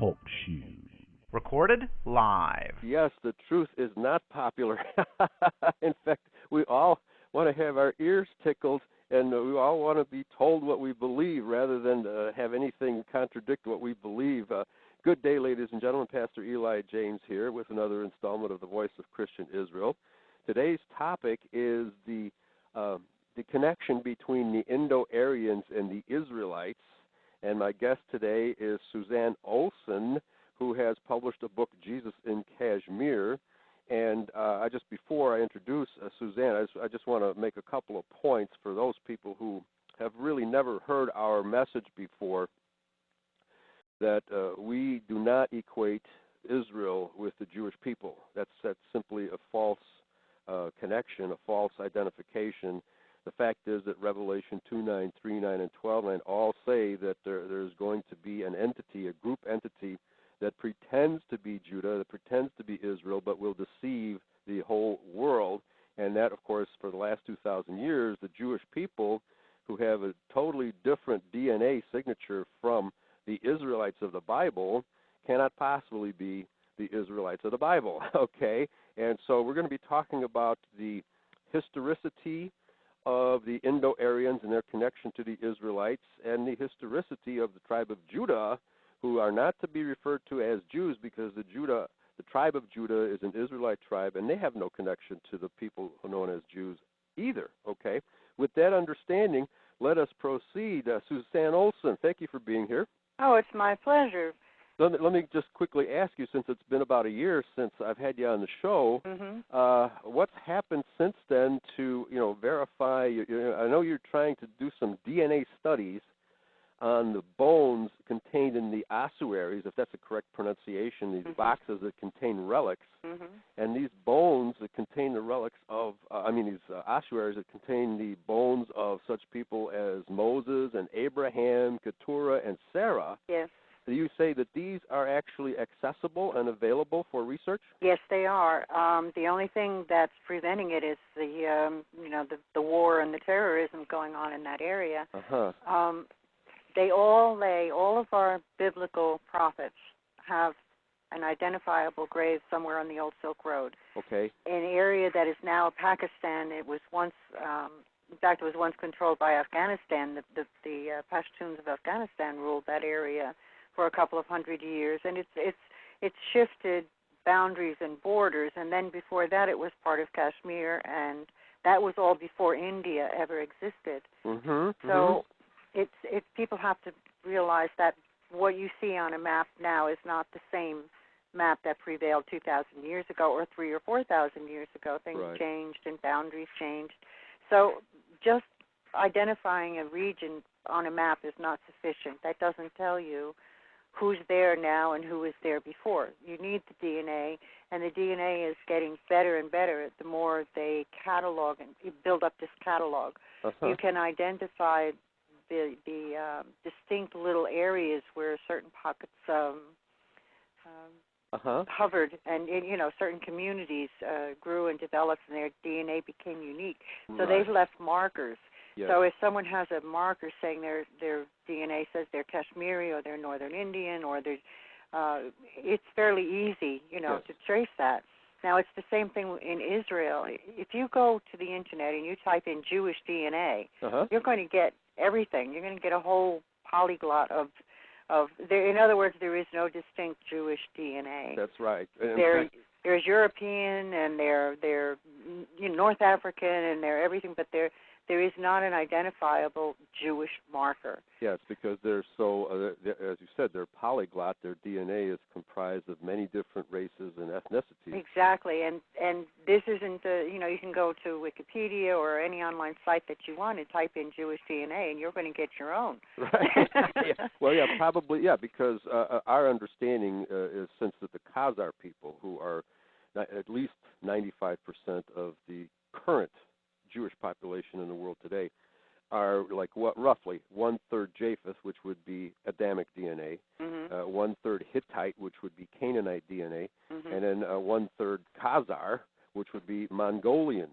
Talk Show. Recorded live. Yes, the truth is not popular. In fact, we all want to have our ears tickled, and we all want to be told what we believe rather than have anything contradict what we believe. Good day, ladies and gentlemen. Pastor Eli James here with another installment of The Voice of Christian Israel. Today's topic is the connection between the Indo-Aryans and the Israelites. And my guest today is Suzanne Olsson, who has published a book, Jesus in Kashmir. And before I introduce Suzanne, I just want to make a couple of points for those people who have really never heard our message before, that we do not equate Israel with the Jewish people. That's simply a false connection, a false identification. The fact is that Revelation 2:9, 3:9, and 12:9 all say that there's going to be an entity, a group entity, that pretends to be Judah, that pretends to be Israel, but will deceive the whole world. And that, of course, for the last 2,000 years, the Jewish people, who have a totally different DNA signature from the Israelites of the Bible, cannot possibly be the Israelites of the Bible, okay? And so we're going to be talking about the historicity of the Indo-Aryans and their connection to the Israelites, and the historicity of the tribe of Judah, who are not to be referred to as Jews, because the tribe of Judah is an Israelite tribe, and they have no connection to the people known as Jews either, okay? With that understanding, let us proceed. Suzanne Olsson, thank you for being here. Oh, it's my pleasure. Let me just quickly ask you, since it's been about a year since I've had you on the show, what's happened since then to verify? I know you're trying to do some DNA studies on the bones contained in the ossuaries, if that's the correct pronunciation, these boxes that contain relics, and these bones that contain the relics of, these ossuaries that contain the bones of such people as Moses and Abraham, Keturah, and Sarah. Yes. Do you say that these are actually accessible and available for research? Yes, they are. The only thing that's preventing it is the war and the terrorism going on in that area. All of our biblical prophets have an identifiable grave somewhere on the old Silk Road. Okay. In an area that is now Pakistan. It was once, it was once controlled by Afghanistan. The Pashtuns of Afghanistan ruled that area for a couple of 100 years, and it's shifted boundaries and borders. And then before that, it was part of Kashmir, and that was all before India ever existed. So it's people have to realize that what you see on a map now is not the same map that prevailed 2,000 years ago or 3,000 or 4,000 years ago. Things changed and boundaries changed. So just identifying a region on a map is not sufficient. That doesn't tell you who's there now and who was there before. You need the DNA, and the DNA is getting better and better the more they catalog and build up this catalog. You can identify the distinct little areas where certain pockets hovered, and certain communities grew and developed, and their DNA became unique. So they've left markers. Yes. So if someone has a marker saying their DNA says they're Kashmiri or they're Northern Indian, or it's fairly easy, to trace that. Now, it's the same thing in Israel. If you go to the Internet and you type in Jewish DNA, you're going to get everything. You're going to get a whole polyglot of in other words, there is no distinct Jewish DNA. That's right. There's European, and they're North African, and they're everything, but there is not an identifiable Jewish marker. Yes, because they're so, as you said, they're polyglot. Their DNA is comprised of many different races and ethnicities. Exactly, and this isn't, you can go to Wikipedia or any online site that you want and type in Jewish DNA, and you're going to get your own. Right. Well, probably, because our understanding is since that the Khazar people, who are at least 95% of the current Jewish population in the world today, are roughly 1/3 Japheth, which would be Adamic DNA, 1/3 Hittite, which would be Canaanite DNA, and then 1/3 Khazar, which would be Mongolian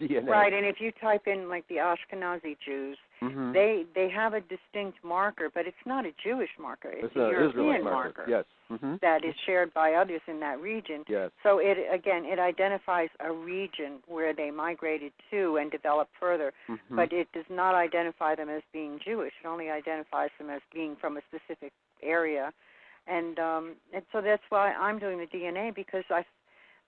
DNA. Right, and if you type in like the Ashkenazi Jews, they have a distinct marker, but it's not a Jewish marker. It's a European marker. Yes. That is shared by others in that region. Yes. So it identifies a region where they migrated to and developed further, but it does not identify them as being Jewish. It only identifies them as being from a specific area, and so that's why I'm doing the DNA, because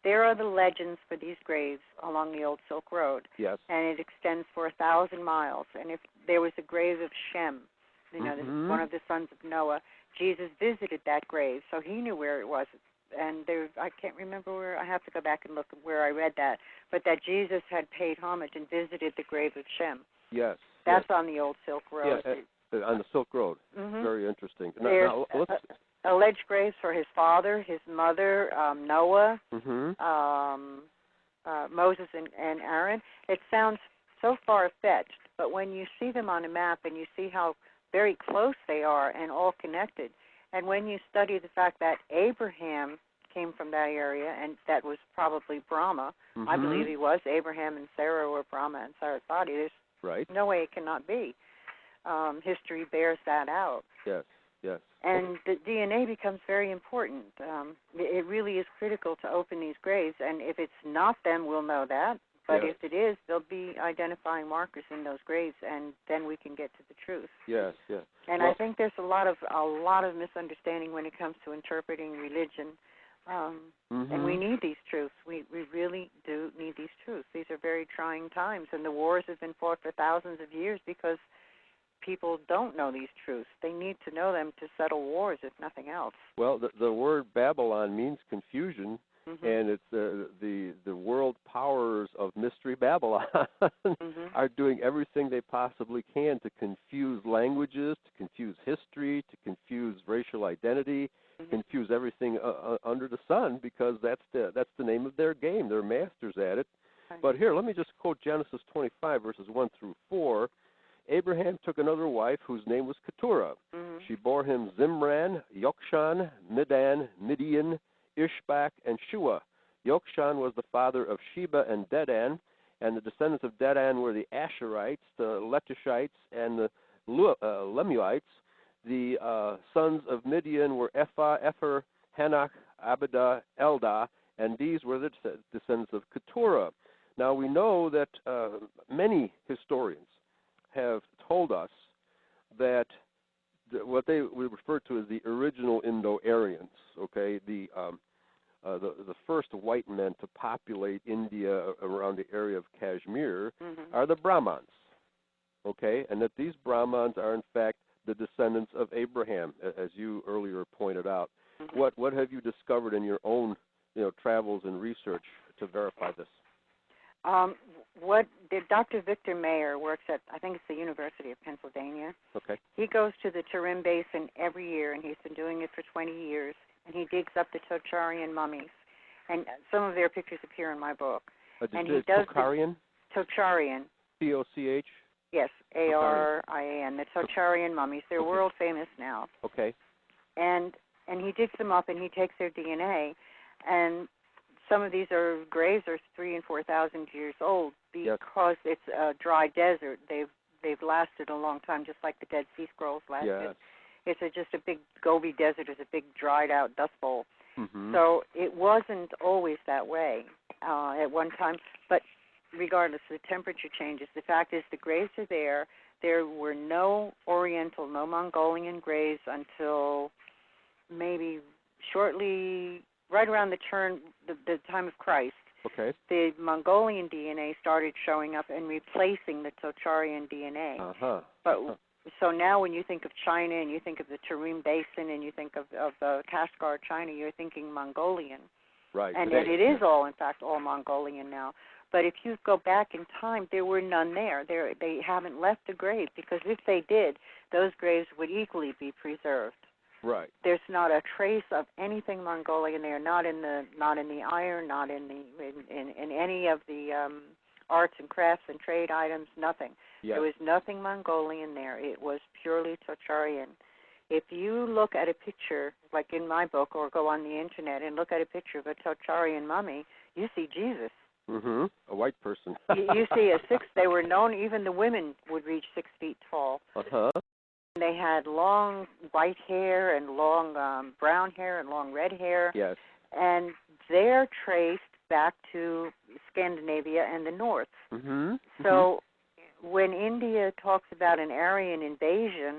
there are the legends for these graves along the old Silk Road. Yes. And it extends for 1,000 miles. And if there was a grave of Shem, one of the sons of Noah, Jesus visited that grave, so he knew where it was. And I can't remember where, I have to go back and look where I read that, but that Jesus had paid homage and visited the grave of Shem. Yes. That's on the old Silk Road. Yeah, on the Silk Road. Very interesting. There's alleged graves for his father, his mother, Noah, Moses and Aaron. It sounds so far-fetched, but when you see them on a map and you see how very close they are and all connected, and when you study the fact that Abraham came from that area, and that was probably Brahma, I believe he was. Abraham and Sarah were Brahma and Saraswati. There's no way it cannot be. History bears that out. Yes. And the DNA becomes very important. It really is critical to open these graves, and if it's not them, we'll know that. But if it is, there'll be identifying markers in those graves, and then we can get to the truth. Yes. And I think there's a lot of misunderstanding when it comes to interpreting religion, and we need these truths. We really do need these truths. These are very trying times, and the wars have been fought for thousands of years because people don't know these truths. They need to know them to settle wars, if nothing else. Well, the word Babylon means confusion, and it's the world powers of Mystery Babylon are doing everything they possibly can to confuse languages, to confuse history, to confuse racial identity, confuse everything under the sun, because that's the name of their game. They're masters at it. Right. But here, let me just quote Genesis 25, verses 1 through 4. Abraham took another wife whose name was Keturah. She bore him Zimran, Yokshan, Midan, Midian, Ishbak, and Shua. Yokshan was the father of Sheba and Dedan, and the descendants of Dedan were the Asherites, the Letushites, and the Lemuites. The sons of Midian were Ephah, Epher, Hanach, Abidah, Eldah, and these were the descendants of Keturah. Now we know that many historians have told us that what they would refer to as the original Indo-Aryans, okay, the first white men to populate India around the area of Kashmir are the Brahmans, okay, and that these Brahmans are in fact the descendants of Abraham, as you earlier pointed out. What have you discovered in your own travels and research to verify this? Dr. Victor Mayer works at, I think it's the University of Pennsylvania. Okay. He goes to the Tarim Basin every year, and he's been doing it for 20 years, and he digs up the Tocharian mummies. And some of their pictures appear in my book. And he does Tocharian? Tocharian. T-O-C-H? Yes, A-R-I-A-N, the Tocharian mummies. They're world famous now. Okay. And he digs them up, and he takes their DNA, and some of these graves are 3,000 and 4,000 years old because it's a dry desert. They've lasted a long time, just like the Dead Sea Scrolls lasted. It's just a big Gobi Desert. It's a big dried out dust bowl. So it wasn't always that way at one time. But regardless, the temperature changes. The fact is, the graves are there. There were no Oriental, no Mongolian graves until maybe shortly. Right around the time of Christ, the Mongolian DNA started showing up and replacing the Tocharian DNA. So now when you think of China and you think of the Tarim Basin and you think of Kashgar, China, you're thinking Mongolian. Right. And it is all, in fact, all Mongolian now. But if you go back in time, there were none there. They haven't left the grave, because if they did, those graves would equally be preserved. Right. There's not a trace of anything Mongolian there, not in the iron, not in any of the arts and crafts and trade items, nothing. There was nothing Mongolian there. It was purely Tocharian. If you look at a picture, like in my book, or go on the internet and look at a picture of a Tocharian mummy, you see Jesus. A white person. You see, they were known, even the women would reach 6 feet tall. They had long white hair and long brown hair and long red hair. Yes. And they're traced back to Scandinavia and the north. So when India talks about an Aryan invasion,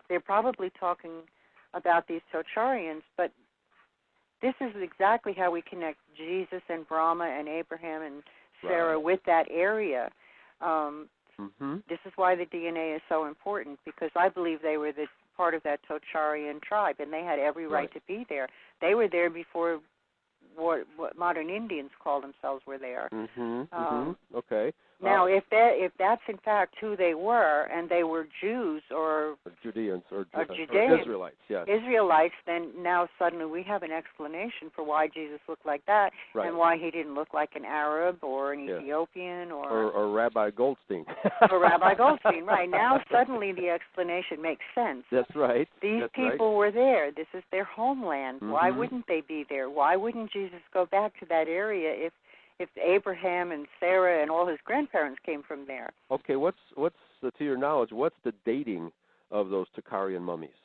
they're probably talking about these Tocharians, but this is exactly how we connect Jesus and Brahma and Abraham and Sarah with that area. This is why the DNA is so important, because I believe they were part of that Tocharian tribe, and they had every right to be there. They were there before what modern Indians call themselves were there. Okay. Now, if that's in fact who they were, and they were Jews or Judeans or Judeans, Israelites, yes. Israelites, then now suddenly we have an explanation for why Jesus looked like that, and why he didn't look like an Arab or an Ethiopian or Rabbi Goldstein. or Rabbi Goldstein, right. Now suddenly the explanation makes sense. That's right. These people were there. This is their homeland. Why wouldn't they be there? Why wouldn't Jesus go back to that area if Abraham and Sarah and all his grandparents came from there? Okay, what's to your knowledge, what's the dating of those Tocharian mummies?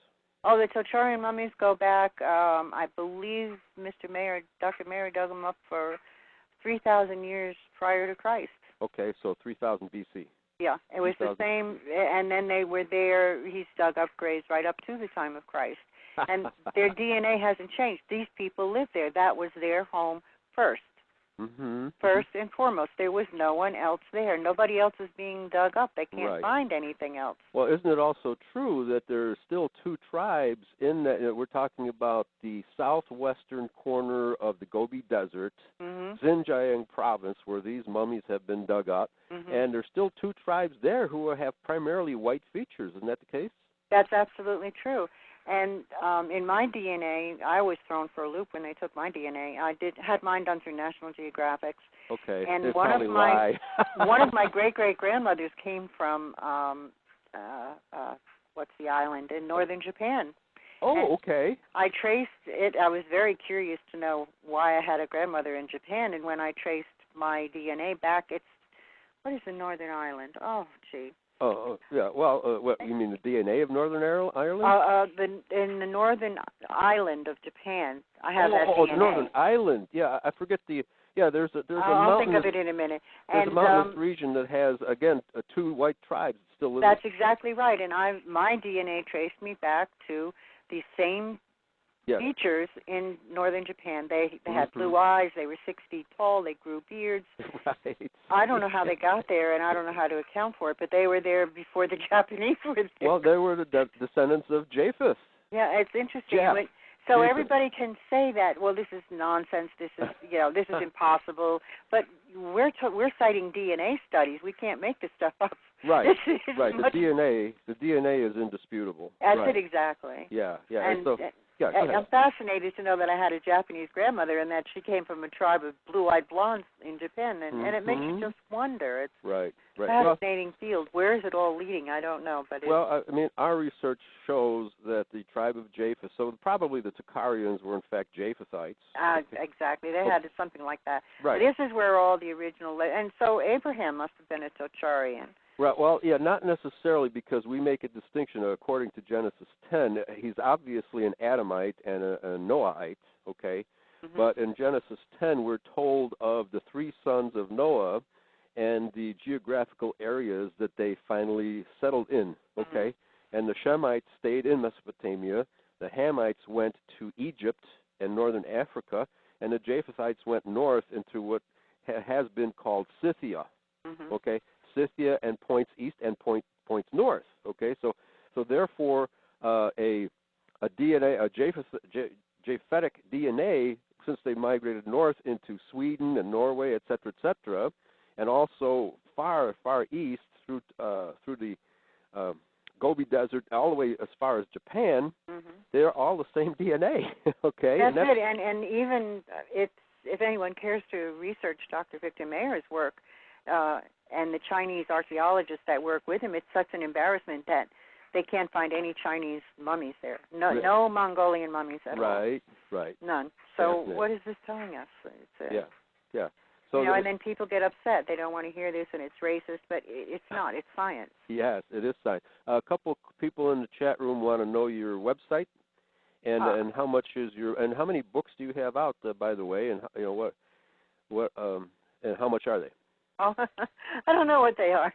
Oh, the Tocharian mummies go back, I believe Dr. Mayer dug them up for 3,000 years prior to Christ. Okay, so 3,000 BC. Yeah, it was the same, and then they were there. He's dug up graves right up to the time of Christ. And their DNA hasn't changed. These people lived there. That was their home first. First and foremost, there was no one else there. Nobody else is being dug up. They can't find anything else. Well, isn't it also true that there are still two tribes in that? We're talking about the southwestern corner of the Gobi Desert, Xinjiang province, where these mummies have been dug up, and there's still two tribes there who have primarily white features. Isn't that the case? That's absolutely true. And in my DNA, I was thrown for a loop when they took my DNA. I had mine done through National Geographic. Okay. And one of my great grandmothers came from what's the island in northern Japan. Oh, and okay. I traced it. I was very curious to know why I had a grandmother in Japan, and when I traced my DNA back, what is the northern island? Oh, gee. Oh, yeah. Well, what you mean, the DNA of Northern Ireland? In the northern island of Japan, I have that DNA. Oh, the Northern Island. Yeah, I forget the. Yeah, there's a mountainous. I'll think of it in a minute. There's a mountainous region that has two white tribes still living. That's exactly right, and my DNA traced me back to the same features in northern Japan. They had blue eyes. They were 6 feet tall. They grew beards. Right. I don't know how they got there, and I don't know how to account for it, but they were there before the Japanese were there. Well, they were the descendants of Japheth. Yeah, it's interesting. So everybody can say that, well, this is nonsense. This is this is impossible. But we're citing DNA studies. We can't make this stuff up. Right. Right. The DNA is indisputable. That's it exactly. Yeah. And, and I'm fascinated to know that I had a Japanese grandmother and that she came from a tribe of blue-eyed blondes in Japan, and it makes you just wonder. It's right. a fascinating field. Where is it all leading? I don't know. But I mean, our research shows that the tribe of Japheth, so probably the Tocharians were in fact Japhethites. Exactly. They had something like that. Right. But this is where all the original, and so Abraham must have been a Tocharian. Right. Well, yeah, not necessarily, because we make a distinction according to Genesis 10. He's obviously an Adamite and a Noahite, okay? But in Genesis 10, we're told of the three sons of Noah and the geographical areas that they finally settled in, okay? And the Shemites stayed in Mesopotamia. The Hamites went to Egypt and northern Africa, and the Japhethites went north into what has been called Scythia, okay? Scythia and points east and points north. Okay, so therefore a Japhetic DNA, since they migrated north into Sweden and Norway, et cetera, and also far east through the Gobi Desert all the way as far as Japan, they're all the same DNA. Okay, that's it. And even if anyone cares to research Dr. Victor Mayer's work. And the Chinese archaeologists that work with him, it's such an embarrassment that they can't find any Chinese mummies there. No Mongolian mummies at all. Right. None. So what is this telling us? Yeah. So and then people get upset. They don't want to hear this, and it's racist, but it's not. It's science. Yes, it is science. A couple people in the chat room want to know your website, and how much is and how many books do you have out, by the way, and what and how much are they? Oh, I don't know what they are.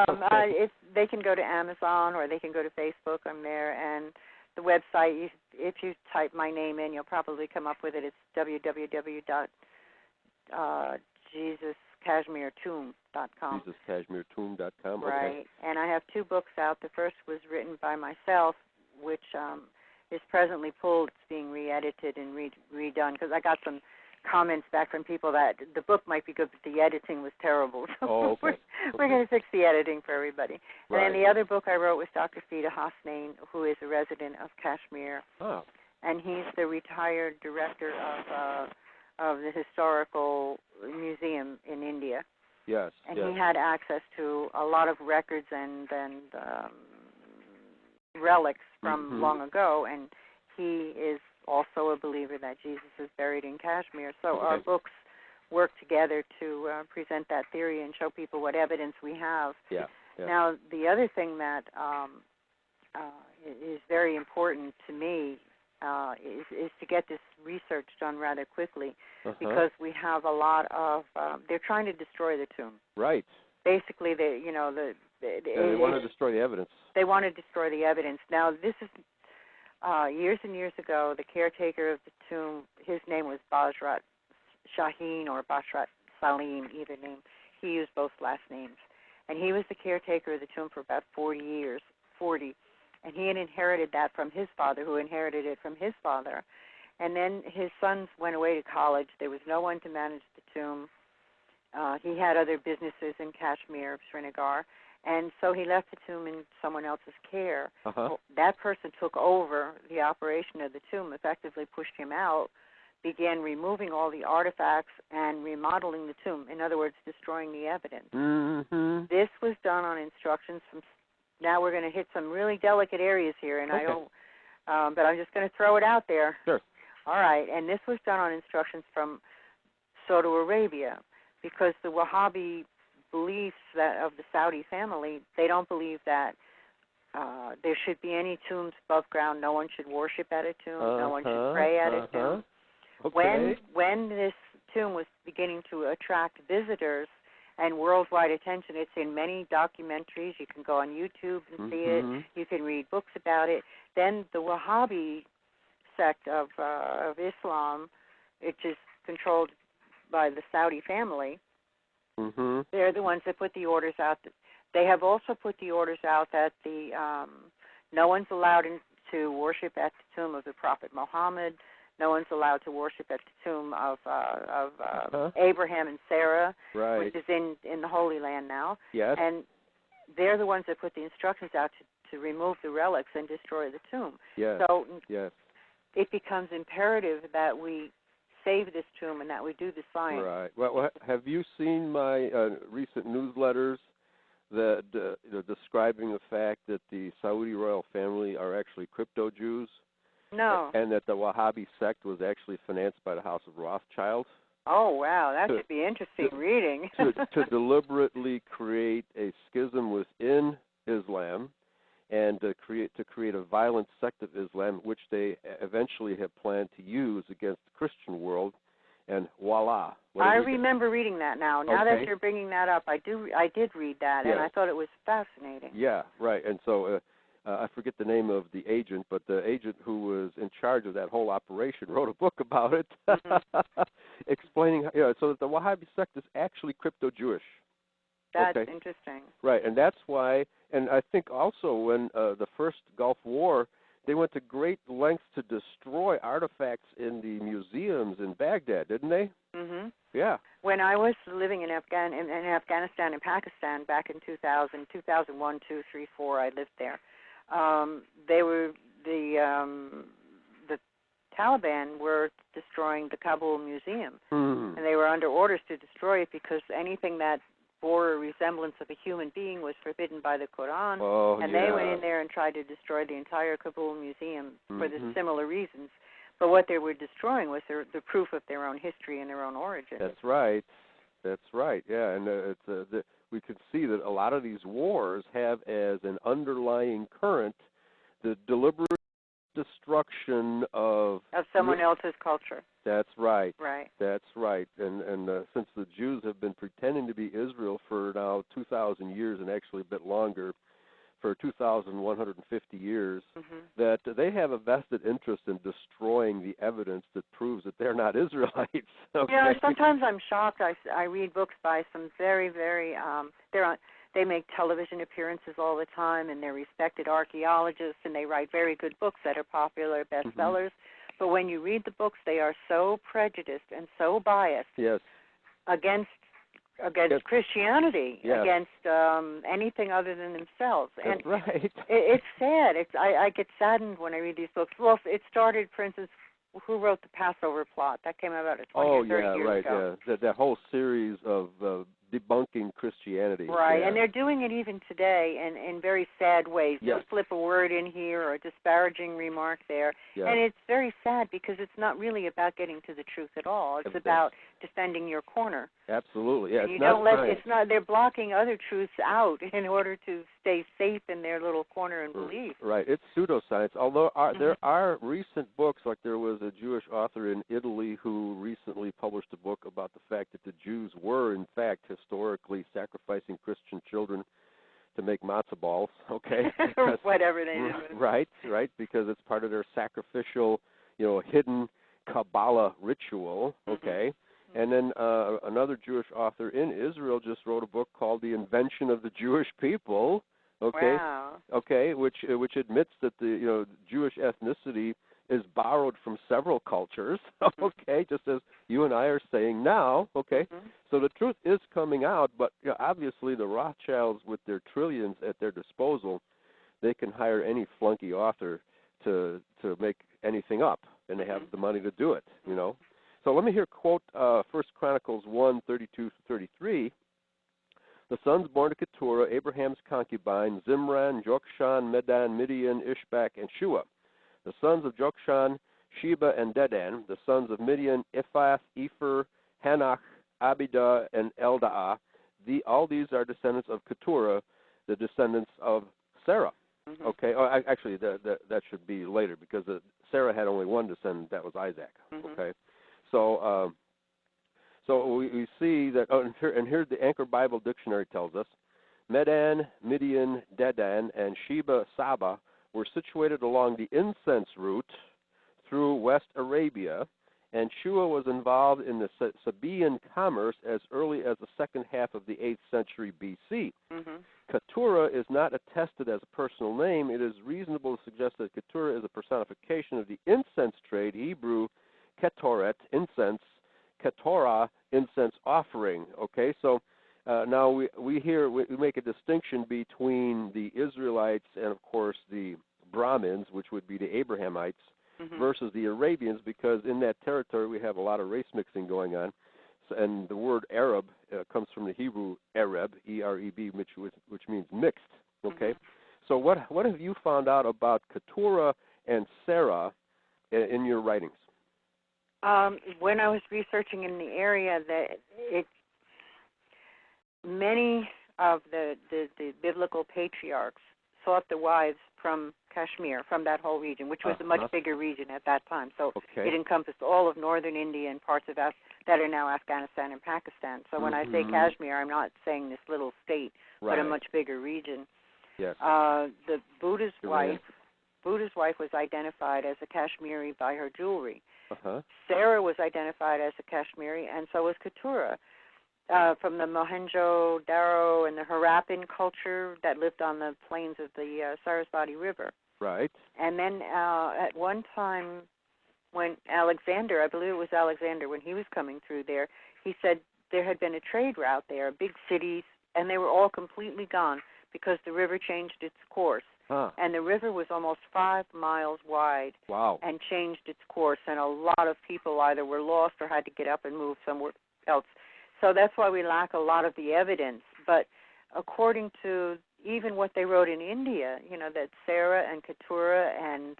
Okay. They can go to Amazon or they can go to Facebook. I'm there, and the website. If you type my name in, you'll probably come up with it. It's www.jesuskashmirtomb.com. JesusKashmirTomb.com. Okay. Right, and I have 2 books out. The first was written by myself, which is presently pulled. It's being re-edited and redone because I got some comments back from people that the book might be good, but the editing was terrible. So okay. we're going to fix the editing for everybody. Right. And then the other book I wrote was Dr. Fida Hosnain, who is a resident of Kashmir. Oh. And he's the retired director of the historical museum in India. Yes. And yes. he had access to a lot of records and relics from long ago, and he is also a believer that Jesus is buried in Kashmir. So our books work together to present that theory and show people what evidence we have. Yeah. Now, the other thing that is very important to me is to get this research done rather quickly because we have a lot of they're trying to destroy the tomb. Right. Basically, they want to destroy the evidence. They want to destroy the evidence. Now, this is years and years ago, the caretaker of the tomb, his name was Bajrat Shaheen or Bashrat Salim, either name. He used both last names. And he was the caretaker of the tomb for about 40 years, and he had inherited that from his father, who inherited it from his father. And then his sons went away to college. There was no one to manage the tomb. He had other businesses in Kashmir, Srinagar, and so he left the tomb in someone else's care. That person took over the operation of the tomb, effectively pushed him out, began removing all the artifacts and remodeling the tomb. In other words, destroying the evidence. This was done on instructions from. Now we're going to hit some really delicate areas here, and I don't. But I'm just going to throw it out there. Sure. All right, and this was done on instructions from Saudi Arabia, because the Wahhabi beliefs that of the Saudi family, they don't believe that there should be any tombs above ground. No one should worship at a tomb. No one should pray at a tomb. Okay. When this tomb was beginning to attract visitors and worldwide attention, it's in many documentaries. You can go on YouTube and see it. You can read books about it. Then the Wahhabi sect of Islam, which is controlled by the Saudi family, they're the ones that put the orders out. They have also put the orders out that no one's allowed to worship at the tomb of the Prophet Muhammad. No one's allowed to worship at the tomb of Abraham and Sarah, which is in the Holy Land now. Yes. And they're the ones that put the instructions out to remove the relics and destroy the tomb. Yes. So yes. It becomes imperative that we save this tomb and that we do the science. Right. Well, have you seen my recent newsletters that describing the fact that the Saudi royal family are actually crypto-Jews? No. And that the Wahhabi sect was actually financed by the House of Rothschild? Oh, wow. That should be interesting reading. to deliberately create a schism within Islam and to create a violent sect of Islam, which they eventually have planned to use against the Christian world, and voila. I remember reading that now. Now that you're bringing that up, I did read that, and I thought it was fascinating. Yeah, right. And so I forget the name of the agent, but the agent who was in charge of that whole operation wrote a book about it, explaining, so that the Wahhabi sect is actually crypto-Jewish. That's interesting. Right, and that's why, and I think also when the first Gulf War, they went to great lengths to destroy artifacts in the museums in Baghdad, didn't they? Yeah. When I was living in Afghanistan and Pakistan back in 2000, 2001, 2, 3, 4, I lived there. They were the Taliban were destroying the Kabul Museum, and they were under orders to destroy it because anything that bore a resemblance of a human being was forbidden by the Quran, and they went in there and tried to destroy the entire Kabul Museum for the similar reasons. But what they were destroying was the proof of their own history and their own origin. That's right. That's right. Yeah, and we can see that a lot of these wars have as an underlying current the deliberate destruction of someone else's culture. That's right. Right. That's right. And since the Jews have been pretending to be Israel for now 2,000 years and actually a bit longer, for 2,150 years, that they have a vested interest in destroying the evidence that proves that they're not Israelites. Okay? Yeah, sometimes I'm shocked. I read books by some very, very, they make television appearances all the time, and they're respected archaeologists, and they write very good books that are popular bestsellers. But when you read the books, they are so prejudiced and so biased against Christianity, against anything other than themselves. That's and right. It's sad. I get saddened when I read these books. Well, it started, for instance, who wrote the Passover Plot? That came out about 20 or 30 years ago. Yeah. That whole series of debunking Christianity. Right, yeah. And they're doing it even today in very sad ways. Yes. They'll flip a word in here or a disparaging remark there. Yeah. And it's very sad because it's not really about getting to the truth at all. It's about defending your corner. Absolutely, yeah. And you don't let it's not. They're blocking other truths out in order to stay safe in their little corner and belief. Right, it's pseudoscience. Although there are recent books, like there was a Jewish author in Italy who recently published a book about the fact that the Jews were, in fact, historically sacrificing Christian children to make matzah balls. Okay, or whatever they do. Right, because it's part of their sacrificial, hidden Kabbalah ritual. Okay. And then another Jewish author in Israel just wrote a book called The Invention of the Jewish People, okay? Wow. Okay, which admits that the Jewish ethnicity is borrowed from several cultures, okay, just as you and I are saying now, okay? So the truth is coming out, but obviously the Rothschilds, with their trillions at their disposal, they can hire any flunky author to make anything up, and they have the money to do it, So let me here quote 1 Chronicles 1:32-33. The sons born to Keturah, Abraham's concubine, Zimran, Jokshan, Medan, Midian, Ishbak, and Shua. The sons of Jokshan, Sheba, and Dedan. The sons of Midian, Iphath, Epher, Hanach, Abidah, and Eldaah. All these are descendants of Keturah, the descendants of Sarah. Okay. Oh, actually, that should be later because Sarah had only one descendant. That was Isaac. Okay. So we see that, and here the Anchor Bible Dictionary tells us, Medan, Midian, Dedan, and Sheba, Saba were situated along the incense route through West Arabia, and Shua was involved in the Sabaean commerce as early as the second half of the 8th century B.C. Keturah is not attested as a personal name. It is reasonable to suggest that Keturah is a personification of the incense trade, Hebrew Ketoret, incense, Ketorah, incense offering. Okay, so now we make a distinction between the Israelites and, of course, the Brahmins, which would be the Abrahamites, versus the Arabians, because in that territory we have a lot of race mixing going on. And the word Arab comes from the Hebrew Arab, E-R-E-B, which means mixed. Okay, so what have you found out about Keturah and Sarah in your writings? When I was researching in the area, many of the biblical patriarchs sought the wives from Kashmir, from that whole region, which was a much bigger region at that time. So it encompassed all of northern India and parts of that are now Afghanistan and Pakistan. So when I say Kashmir, I'm not saying this little state, but a much bigger region. Yes. The Buddha's wife was identified as a Kashmiri by her jewelry. Sarah was identified as a Kashmiri, and so was Keturah. From the Mohenjo-Daro and the Harappan culture that lived on the plains of the Sarasvati River. Right. And then at one time when Alexander, I believe it was Alexander, when he was coming through there, he said there had been a trade route there, big cities, and they were all completely gone because the river changed its course. And the river was almost 5 miles wide. Wow. And changed its course, and a lot of people either were lost or had to get up and move somewhere else. So that's why we lack a lot of the evidence. But according to even what they wrote in India, that Sarah and Keturah and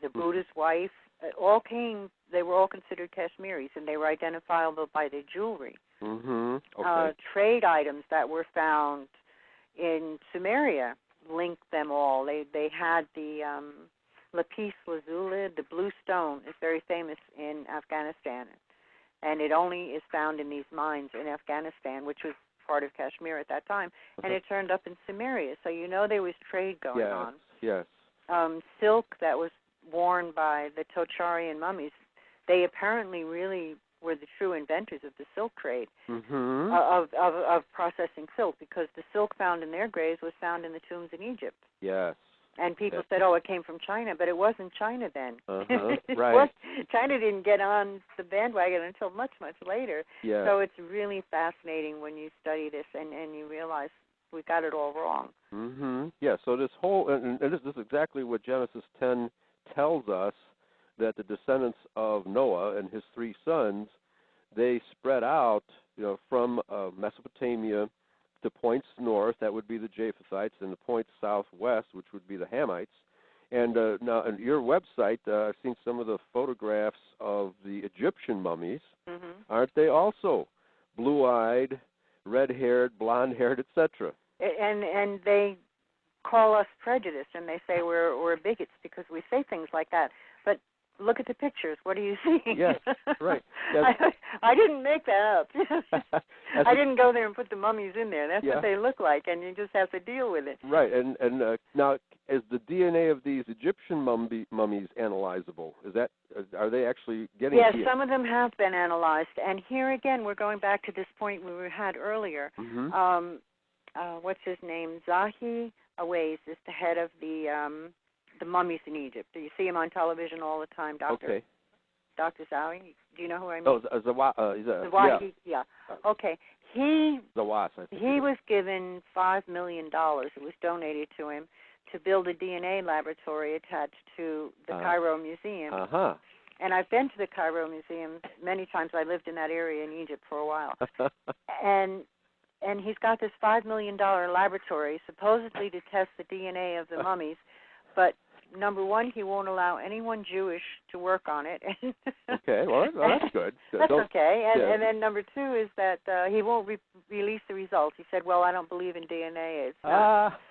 the Buddha's wife they were all considered Kashmiris, and they were identifiable by their jewelry. Okay. Trade items that were found in Sumeria linked them all. They had the lapis lazuli, the blue stone, is very famous in Afghanistan, and it only is found in these mines in Afghanistan, which was part of Kashmir at that time, and it turned up in Sumeria. So there was trade going on. Yes. Silk that was worn by the Tocharian mummies, they apparently really were the true inventors of the silk trade, of processing silk, because the silk found in their graves was found in the tombs in Egypt. Yes. And people said, it came from China, but it wasn't China then. Right. China didn't get on the bandwagon until much, much later. Yes. So it's really fascinating when you study this and you realize we got it all wrong. Yeah, so this whole, and this is exactly what Genesis 10 tells us, that the descendants of Noah and his 3 sons, they spread out, from Mesopotamia to points north, that would be the Japhethites, and the points southwest, which would be the Hamites. And now, on your website, I've seen some of the photographs of the Egyptian mummies. Aren't they also blue-eyed, red-haired, blonde-haired, etc.? And they call us prejudiced, and they say we're bigots because we say things like that. But look at the pictures. What are you seeing? Yes, right. Yes. I didn't make that up. I didn't go there and put the mummies in there. That's what they look like, and you just have to deal with it. Right. And now, is the DNA of these Egyptian mummies analyzable? Are they actually getting? Yes, some of them have been analyzed. And here again, we're going back to this point we had earlier. What's his name? Zahi Awais is the head of the mummies in Egypt. Do you see him on television all the time, Dr. Zawi? Do you know who I mean? Oh, Zawahi, yeah. Okay. Zawas, I think. He was given $5 million. It was donated to him to build a DNA laboratory attached to the Cairo Museum. And I've been to the Cairo Museum many times. I lived in that area in Egypt for a while. And he's got this $5 million laboratory supposedly to test the DNA of the mummies, but number one, he won't allow anyone Jewish to work on it. Okay, well, that's good. That's okay. And then number two is that he won't release the results. He said, well, I don't believe in DNA.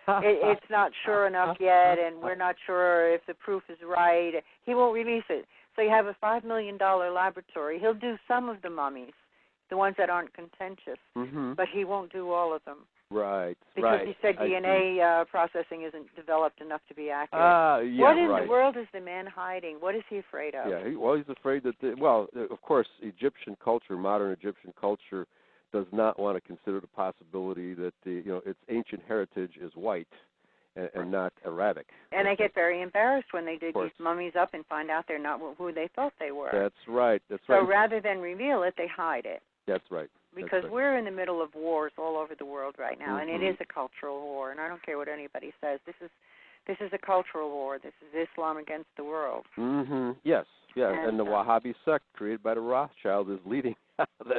It's not sure enough yet, and we're not sure if the proof is right. He won't release it. So you have a $5 million laboratory. He'll do some of the mummies, the ones that aren't contentious, but he won't do all of them. Right. Because he said DNA processing isn't developed enough to be accurate. What in the world is the man hiding? What is he afraid of? Yeah, he's afraid that, of course, Egyptian culture, modern Egyptian culture, does not want to consider the possibility that its ancient heritage is white and not Arabic. And they get very embarrassed when they dig these mummies up and find out they're not who they thought they were. That's right. So rather than reveal it, they hide it. That's right. Because we're in the middle of wars all over the world right now, and it is a cultural war. And I don't care what anybody says. This is a cultural war. This is Islam against the world. Yes. And the Wahhabi sect created by the Rothschilds is leading.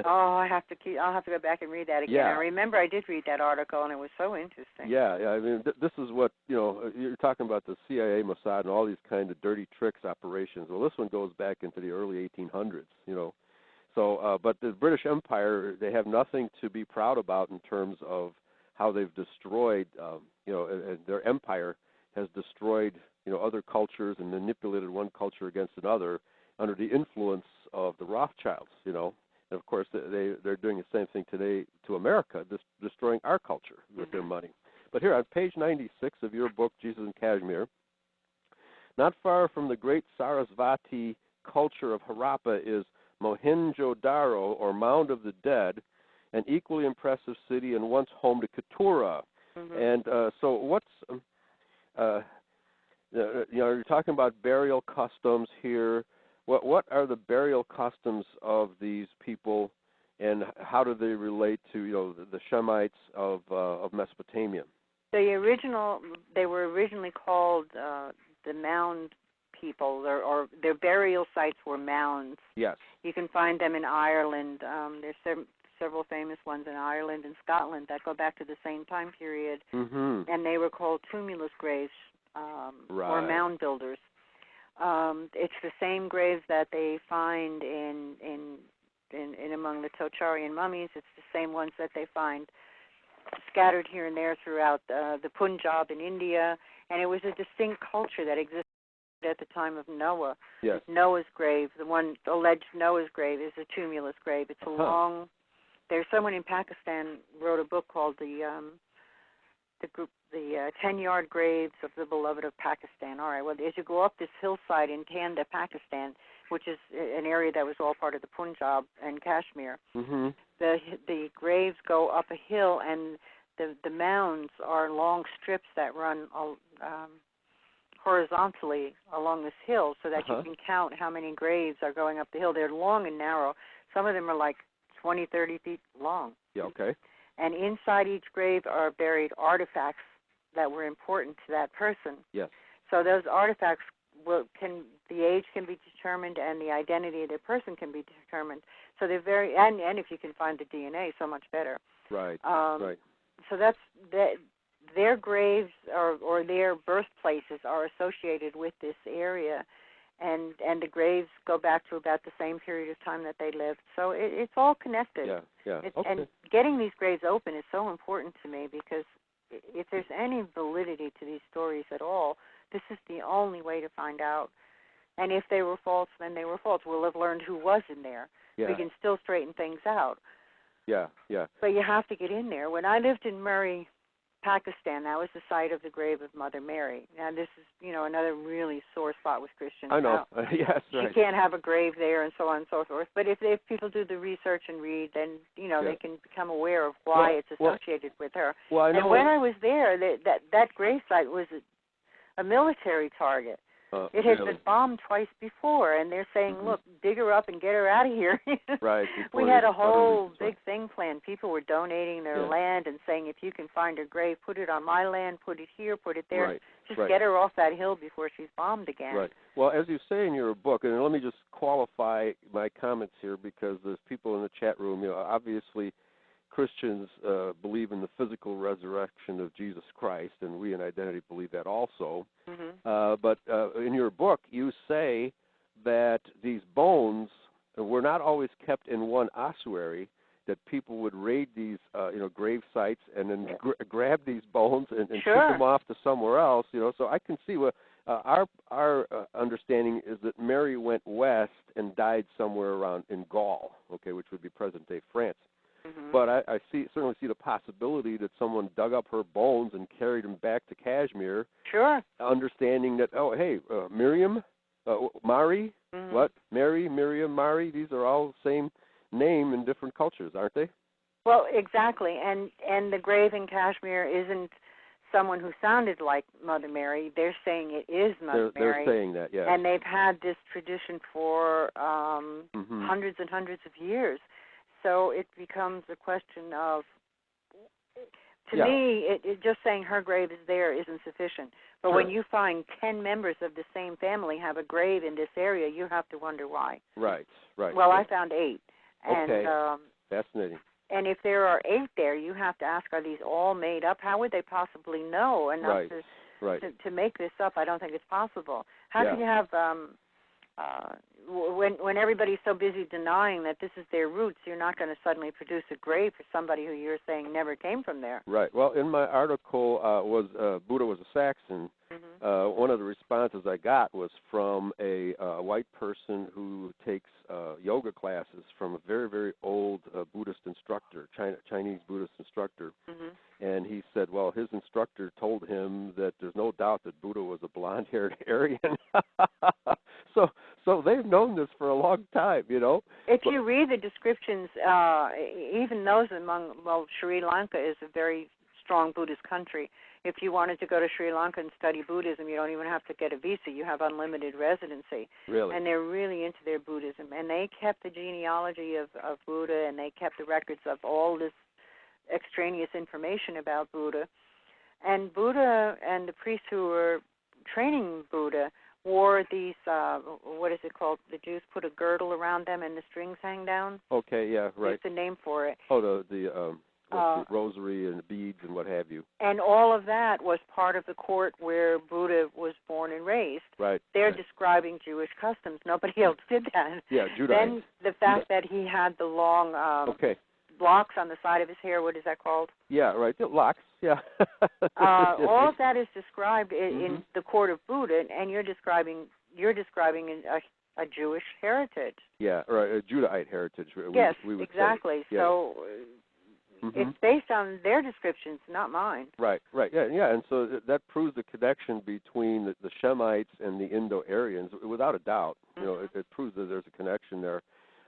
I'll have to go back and read that again. Yeah. I remember I did read that article, and it was so interesting. Yeah. I mean, this is what you're talking about, the CIA, Mossad, and all these kind of dirty tricks operations. Well, this one goes back into the early 1800s. So, but the British Empire, they have nothing to be proud about in terms of how they've destroyed, their empire has destroyed, other cultures and manipulated one culture against another under the influence of the Rothschilds, And of course, they're doing the same thing today to America, destroying our culture with their money. But here on page 96 of your book, Jesus in Kashmir, not far from the great Sarasvati culture of Harappa is Mohenjo-Daro, or Mound of the Dead, an equally impressive city and once home to Keturah. And so what's, you're talking about burial customs here. What are the burial customs of these people, and how do they relate to, the Shemites of Mesopotamia? They were originally called the Mound people, or their burial sites were mounds. Yes. You can find them in Ireland. There's several famous ones in Ireland and Scotland that go back to the same time period, and they were called tumulus graves or mound builders. It's the same graves that they find in among the Tocharian mummies. It's the same ones that they find scattered here and there throughout the Punjab in India. And it was a distinct culture that existed at the time of Noah. Yes. Noah's grave, the one alleged Noah's grave, is a tumulus grave. It's a long. There's someone in Pakistan wrote a book called the 10-Yard Graves of the Beloved of Pakistan. All right. Well, as you go up this hillside in Tanda, Pakistan, which is an area that was all part of the Punjab and Kashmir, the graves go up a hill, and the mounds are long strips that run horizontally along this hill, so that you can count how many graves are going up the hill. They're long and narrow. Some of them are like 20, 30 feet long. Yeah, okay. And inside each grave are buried artifacts that were important to that person. Yes. So those artifacts the age can be determined, and the identity of the person can be determined. So they're very, and if you can find the DNA, so much better. Right. Right. So that's their graves or their birthplaces are associated with this area, and the graves go back to about the same period of time that they lived. So it's all connected. Yeah, yeah. Okay. And getting these graves open is so important to me, because if there's any validity to these stories at all, this is the only way to find out. And if they were false, then they were false. We'll have learned who was in there. Yeah. We can still straighten things out. Yeah, yeah. But you have to get in there. When I lived in Murray, Pakistan, that was the site of the grave of Mother Mary. Now, this is, another really sore spot with Christians. I know. Yes, right. You can't have a grave there and so on and so forth. But if people do the research and read, then, they can become aware of why it's associated with her. Well, I know. And when I was there, that grave site was a military target. It had been bombed twice before, and they're saying, look, dig her up and get her out of here. Right. We had a whole big thing planned. People were donating their land and saying, if you can find her grave, put it on my land, put it here, put it there. Right. Just get her off that hill before she's bombed again. Right. Well, as you say in your book, and let me just qualify my comments here, because there's people in the chat room, obviously Christians believe in the physical resurrection of Jesus Christ, and we in Identity believe that also. But in your book, you say that these bones were not always kept in one ossuary, that people would raid these, grave sites and then grab these bones and ship them off to somewhere else. So I can see what our understanding is that Mary went west and died somewhere around in Gaul, which would be present-day France. But I certainly see the possibility that someone dug up her bones and carried them back to Kashmir. Understanding that, Miriam, Mari, Mary, Miriam, Mari, these are all the same name in different cultures, aren't they? Well, exactly. And the grave in Kashmir isn't someone who sounded like Mother Mary. They're saying it is Mother Mary. They're saying that, yes. And they've had this tradition for hundreds and hundreds of years. So it becomes a question of, to me, it just saying her grave is there isn't sufficient. But when you find 10 members of the same family have a grave in this area, you have to wonder why. Right. Well, I found 8. Okay, and, fascinating. And if there are 8 there, you have to ask, are these all made up? How would they possibly know enough to make this up? I don't think it's possible. How can you have... when everybody's so busy denying that this is their roots, you're not going to suddenly produce a grave for somebody who you're saying never came from there. Right. Well, in my article Buddha was a Saxon. One of the responses I got was from a white person who takes yoga classes from a very, very old Buddhist instructor, Chinese Buddhist instructor. And he said, well, his instructor told him that there's no doubt that Buddha was a blonde-haired Aryan. So they've known this for a long time, If you read the descriptions, even those Sri Lanka is a very strong Buddhist country. If you wanted to go to Sri Lanka and study Buddhism, you don't even have to get a visa. You have unlimited residency. Really? And they're really into their Buddhism. And they kept the genealogy of Buddha, and they kept the records of all this extraneous information about Buddha. And Buddha and the priests who were training Buddha wore these, what is it called? The Jews put a girdle around them and the strings hang down. Okay, yeah, right. There's a name for it. Oh, the the rosary and beads and what have you. And all of that was part of the court where Buddha was born and raised. Right. They're describing Jewish customs. Nobody else did that. Yeah, Judaism. Then the fact that he had the long locks on the side of his hair, what is that called? Yeah, right. The locks, yeah. All of that is described in the court of Buddha, and you're describing a Jewish heritage. Yeah, right, a Judahite heritage. Yes, we would exactly. Say. So it's based on their descriptions, not mine. Right, yeah, and so that proves the connection between the Shemites and the Indo-Aryans, without a doubt. You know, it proves that there's a connection there.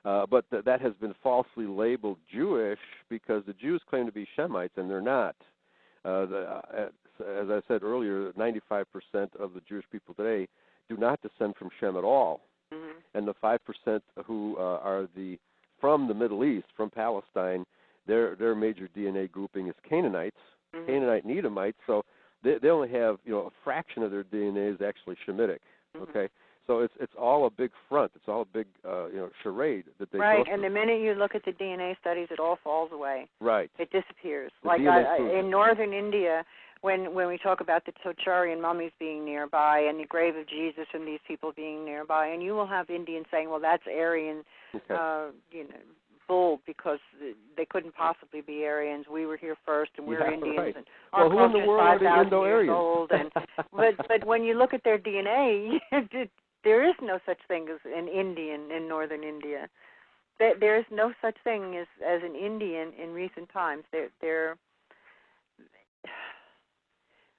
But that has been falsely labeled Jewish because the Jews claim to be Shemites, and they're not. As I said earlier, 95% of the Jewish people today do not descend from Shem at all. And the 5% who are from the Middle East, from Palestine, their major DNA grouping is Canaanites, Canaanite and Edomites. So they only have a fraction of their DNA is actually Shemitic. Okay, so it's all a big front. It's all a big charade that they right. go And through. the minute you look at the DNA studies, it all falls away. Right. It disappears. The like DNA in northern India. When we talk about the Tocharian mummies being nearby and the grave of Jesus and these people being nearby, and you will have Indians saying, well, that's Aryan, bull, because they couldn't possibly be Aryans. We were here first, and we're Indians. Right. And our who in the culture's world are 5,000 the years Indo-Aryans? old. But when you look at their DNA, there is no such thing as an Indian in northern India. There is no such thing as an Indian in recent times. They're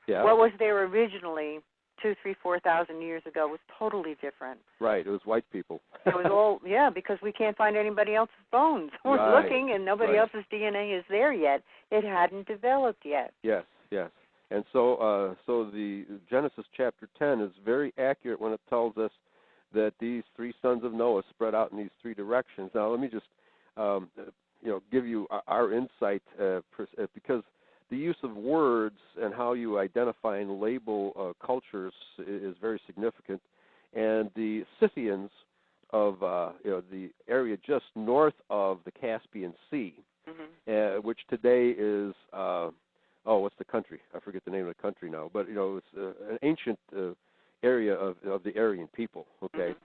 what was there originally 2,000, 3,000, 4,000 years ago was totally different. Right, it was white people. It was all, because we can't find anybody else's bones. We're looking, and nobody else's DNA is there yet. It hadn't developed yet. Yes. And so the Genesis chapter 10 is very accurate when it tells us that these three sons of Noah spread out in these three directions. Now, let me just give you our insight because the use of words and how you identify and label cultures is very significant. And the Scythians of the area just north of the Caspian Sea, which today is what's the country? I forget the name of the country now, but it's an ancient area of the Aryan people. Okay,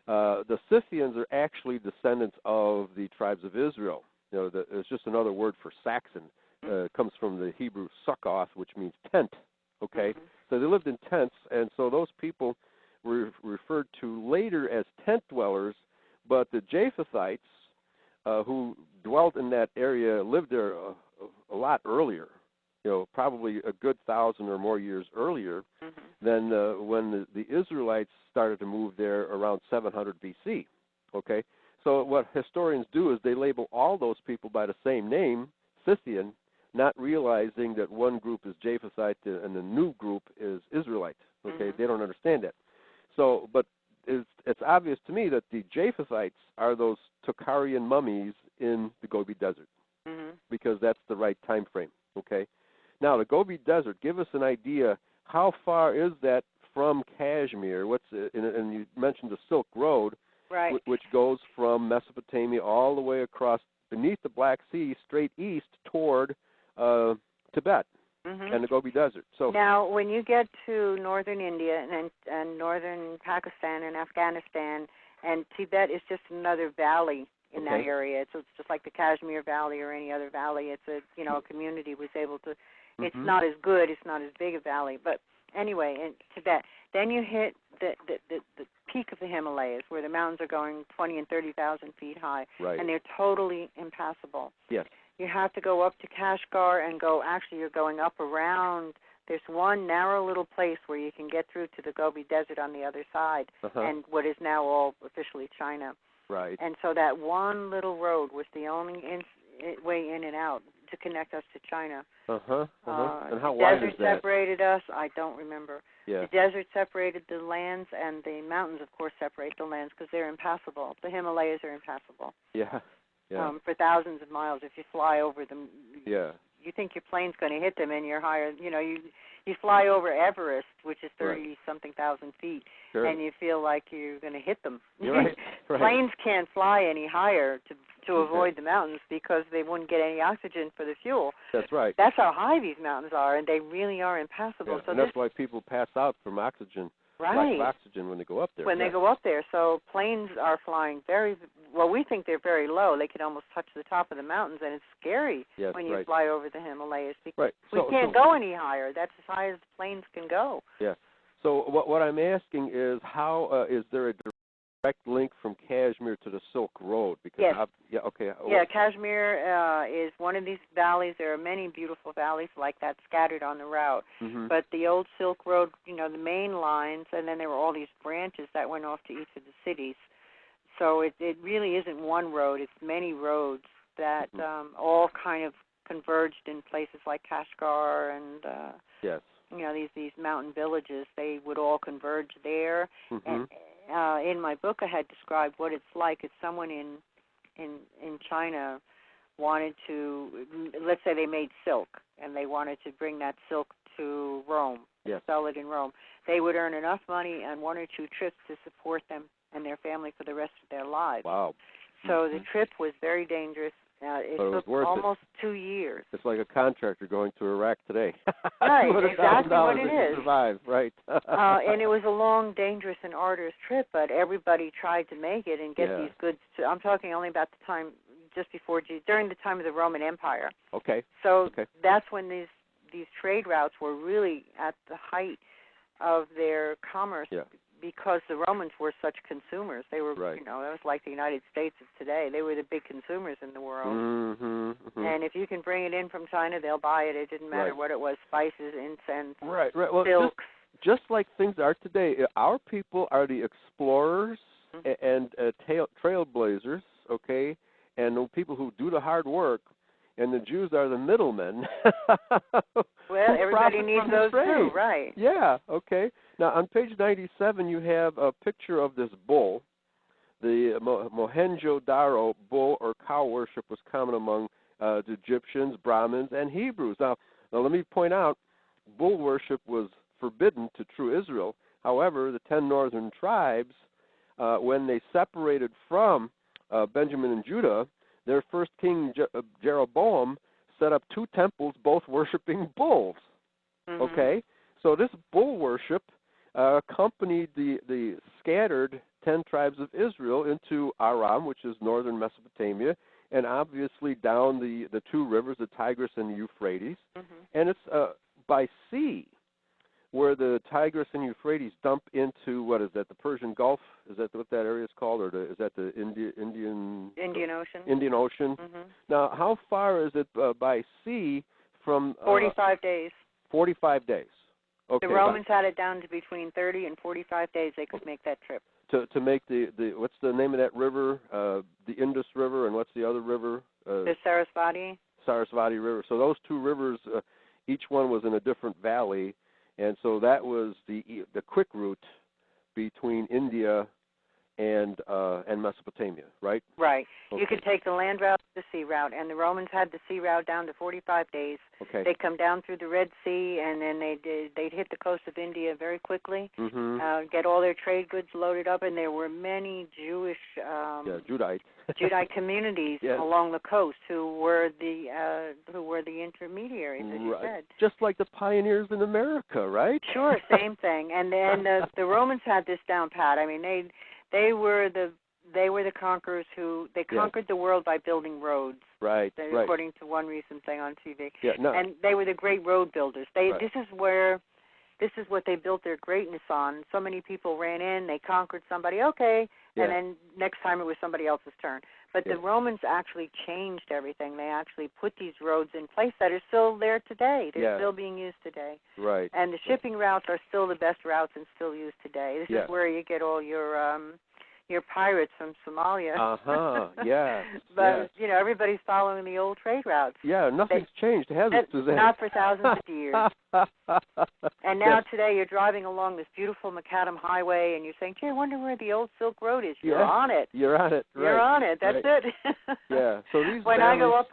the Scythians are actually descendants of the tribes of Israel. It's just another word for Saxon. It comes from the Hebrew succoth, which means tent. Okay, so they lived in tents, and so those people were referred to later as tent dwellers. But the Japhethites, who dwelt in that area, lived there a lot earlier. Probably a good 1,000 or more years earlier than when the Israelites started to move there around 700 BC. Okay, so what historians do is they label all those people by the same name, Scythian, not realizing that one group is Japhethite and the new group is Israelite. Okay, they don't understand that. So, but it's obvious to me that the Japhethites are those Tocharian mummies in the Gobi Desert, because that's the right time frame. Okay, now the Gobi Desert. Give us an idea. How far is that from Kashmir? And you mentioned the Silk Road, right, which goes from Mesopotamia all the way across beneath the Black Sea, straight east toward Tibet and the Gobi Desert. So now, when you get to northern India and northern Pakistan and Afghanistan, and Tibet is just another valley in that area. It's just like the Kashmir Valley or any other valley. It's a community was able to. It's not as good. It's not as big a valley, but anyway, in Tibet. Then you hit the peak of the Himalayas, where the mountains are going 20 and 30,000 feet high, and they're totally impassable. Yes. You have to go up to Kashgar and you're going up around. There's one narrow little place where you can get through to the Gobi Desert on the other side, and what is now all officially China. Right. And so that one little road was the only way in and out to connect us to China. And how wide is that? The desert separated us. I don't remember. Yeah. The desert separated the lands, and the mountains, of course, separate the lands because they're impassable. The Himalayas are impassable. Yeah. For thousands of miles, if you fly over them, yeah, you think your plane's going to hit them, and you're higher. you fly over Everest, which is 30-something thousand feet, sure. and you feel like you're going to hit them. You're right. Planes can't fly any higher to avoid the mountains because they wouldn't get any oxygen for the fuel. That's right. That's how high these mountains are, and they really are impassable. Yeah. So and that's why people pass out from oxygen. Right. Lack of oxygen when they go up there. When they go up there. So planes are flying we think they're very low. They can almost touch the top of the mountains, and it's scary when you fly over the Himalayas because we can't go any higher. That's as high as planes can go. Yeah. So what I'm asking is how is there a direct link from Kashmir to the Silk Road? Because yeah, Kashmir is one of these valleys. There are many beautiful valleys like that scattered on the route. Mm-hmm. But the old Silk Road, the main lines, and then there were all these branches that went off to each of the cities. So it really isn't one road. It's many roads that all kind of converged in places like Kashgar and these mountain villages. They would all converge there. Mm-hmm. And in my book, I had described what it's like. It's someone in China wanted to, let's say they made silk, and they wanted to bring that silk to Rome, sell it in Rome. They would earn enough money on one or two trips to support them and their family for the rest of their lives. Wow. So the trip was very dangerous. It took almost 2 years. It's like a contractor going to Iraq today. Right, exactly what it is. Survive, right. And it was a long, dangerous, and arduous trip, but everybody tried to make it and get these goods. I'm talking only about the time just before during the time of the Roman Empire. Okay. So that's when these trade routes were really at the height of their commerce. Yeah. Because the Romans were such consumers. They were, that was like the United States of today. They were the big consumers in the world. Mm-hmm, mm-hmm. And if you can bring it in from China, they'll buy it. It didn't matter what it was, spices, incense, well, silks. Just like things are today, our people are the explorers and trailblazers, okay, and the people who do the hard work, and the Jews are the middlemen. Well, everybody needs those too, right. Yeah, okay. Now, on page 97, you have a picture of this bull. The Mohenjo-Daro bull or cow worship was common among the Egyptians, Brahmins, and Hebrews. Now, let me point out, bull worship was forbidden to true Israel. However, the 10 northern tribes, when they separated from Benjamin and Judah, their first king, Jeroboam, set up 2 temples, both worshiping bulls. Mm-hmm. Okay? So this bull worship accompanied the scattered 10 tribes of Israel into Aram, which is northern Mesopotamia, and obviously down the 2 rivers, the Tigris and the Euphrates. Mm-hmm. And it's by sea where the Tigris and Euphrates dump into, what is that, the Persian Gulf? Is that what that area is called, or is that the Indian Ocean? Indian Ocean. Mm-hmm. Now, how far is it by sea from... 45 days. 45 days. Okay. The Romans had it down to between 30 and 45 days they could make that trip. To make the what's the name of that river? The Indus River, and what's the other river? The Sarasvati. Sarasvati River. So those 2 rivers, each one was in a different valley, and so that was the quick route between India and Mesopotamia, right? Right. Okay. You could take the land route or the sea route, and the Romans had the sea route down to 45 days. Okay. They'd come down through the Red Sea, and then they'd hit the coast of India very quickly, get all their trade goods loaded up, and there were many Jewish Judite communities along the coast who were the intermediaries, as you said. Just like the pioneers in America, right? Sure, same thing. And then the Romans had this down pat. I mean, they were the conquerors who conquered the world by building roads. Right. According to one recent thing on TV. Yeah, no. And they were the great road builders. This is what they built their greatness on. So many people ran in, they conquered somebody, and then next time it was somebody else's turn. But the Romans actually changed everything. They actually put these roads in place that are still there today. They're still being used today. Right. And the shipping routes are still the best routes and still used today. This is where you get all your pirates from Somalia. Yeah. But, everybody's following the old trade routes. Yeah, nothing's changed, has it, Suzanne? Not for thousands of years. And now today you're driving along this beautiful macadam highway and you're saying, gee, I wonder where the old Silk Road is. You're on it. You're on it, right. You're on it. That's it. Yeah. So these when I go up,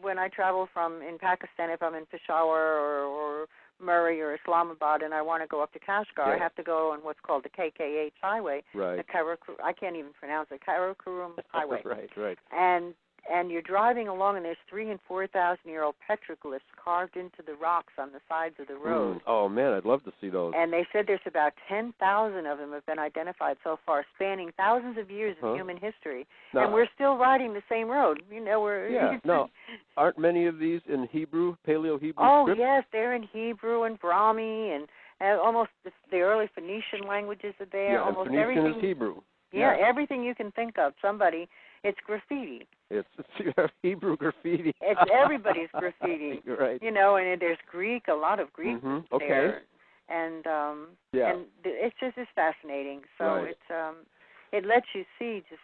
when I travel in Pakistan, if I'm in Peshawar or Murray or Islamabad and I want to go up to Kashgar, I have to go on what's called the KKH highway, right. I can't even pronounce it, Karakoram highway. Right. And you're driving along, and there's 3,000 and 4,000-year-old petroglyphs carved into the rocks on the sides of the road. Oh, man, I'd love to see those. And they said there's about 10,000 of them have been identified so far, spanning thousands of years of human history. Now, and we're still riding the same road. You know, no. Aren't many of these in Hebrew, Paleo-Hebrew script? Yes, they're in Hebrew and Brahmi, and almost the early Phoenician languages are there. Yeah, almost Phoenician everything is Hebrew. Yeah, everything you can think of. It's graffiti. It's Hebrew graffiti. It's everybody's graffiti. Right. You know, and there's Greek, a lot of Greek there. And and it's just fascinating. So it lets you see just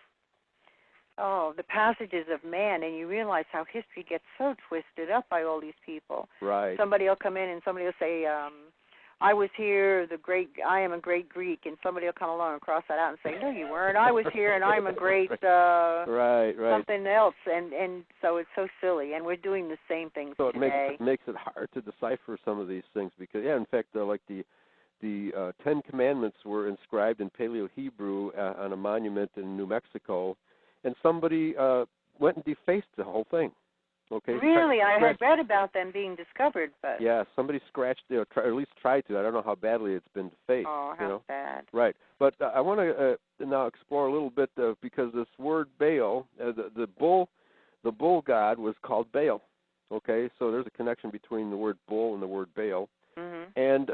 the passages of man, and you realize how history gets so twisted up by all these people. Right. Somebody will come in and somebody will say, I was here, I am a great Greek, and somebody will come along and cross that out and say, no, you weren't. I was here, and I'm a great something else, and so it's so silly, and we're doing the same things today. So it makes it hard to decipher some of these things because, in fact, like the Ten Commandments were inscribed in Paleo-Hebrew on a monument in New Mexico, and somebody went and defaced the whole thing. Okay. Really? I had read about them being discovered, but... Yeah, somebody scratched, or at least tried to. I don't know how badly it's been defaced. Oh, how bad. Right. But I want to now explore a little bit, because this word Baal, the bull god was called Baal. Okay, so there's a connection between the word bull and the word Baal. Mm-hmm. And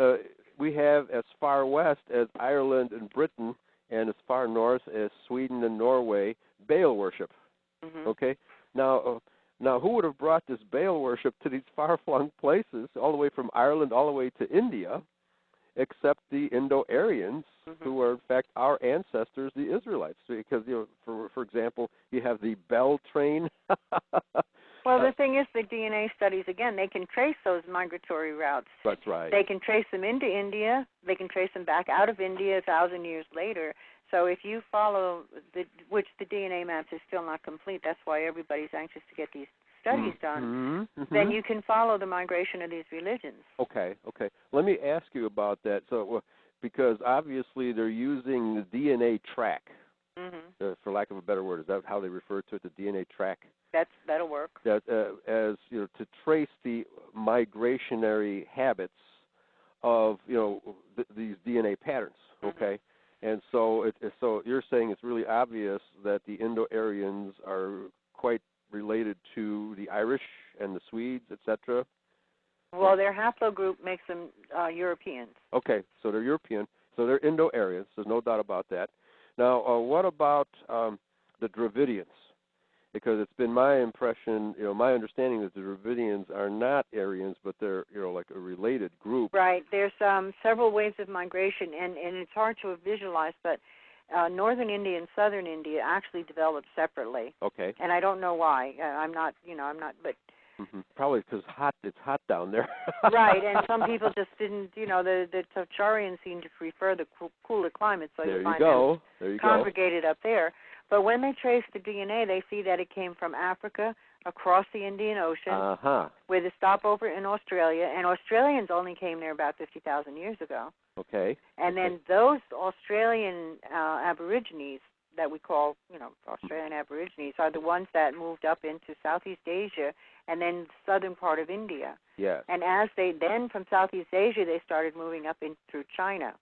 we have as far west as Ireland and Britain, and as far north as Sweden and Norway, Baal worship. Mm-hmm. Okay? Now, who would have brought this Baal worship to these far-flung places, all the way from Ireland all the way to India, except the Indo-Aryans, who are, in fact, our ancestors, the Israelites? Because, for example, you have the Bell train. Well, the thing is, the DNA studies, again, they can trace those migratory routes. That's right. They can trace them into India. They can trace them back out of India 1,000 years later. So if you follow, which the DNA maps is still not complete, that's why everybody's anxious to get these studies done, then you can follow the migration of these religions. Okay. Let me ask you about that. So, because obviously they're using the DNA track, for lack of a better word. Is that how they refer to it, the DNA track? That'll work. That as to trace the migrationary habits of these DNA patterns. Okay. And so you're saying it's really obvious that the Indo-Aryans are quite related to the Irish and the Swedes, etc.? Well, their haplogroup makes them Europeans. Okay, so they're European. So they're Indo-Aryans. There's no doubt about that. Now, what about the Dravidians? Because it's been my impression, my understanding that the Dravidians are not Aryans, but they're, like a related group. Right. There's several waves of migration, and it's hard to visualize, but northern India and southern India actually developed separately. Okay. And I don't know why. I'm not, but... Probably because it's hot down there. Right, and some people just didn't, the Tocharians seem to prefer the cooler climate, so you find them congregated up there. But when they trace the DNA, they see that it came from Africa, across the Indian Ocean, with a stopover in Australia, and Australians only came there about 50,000 years ago. Okay. And then those Australian Aborigines that we call, Australian Aborigines are the ones that moved up into Southeast Asia and then the southern part of India. Yes. And as they then, from Southeast Asia, they started moving up in through China.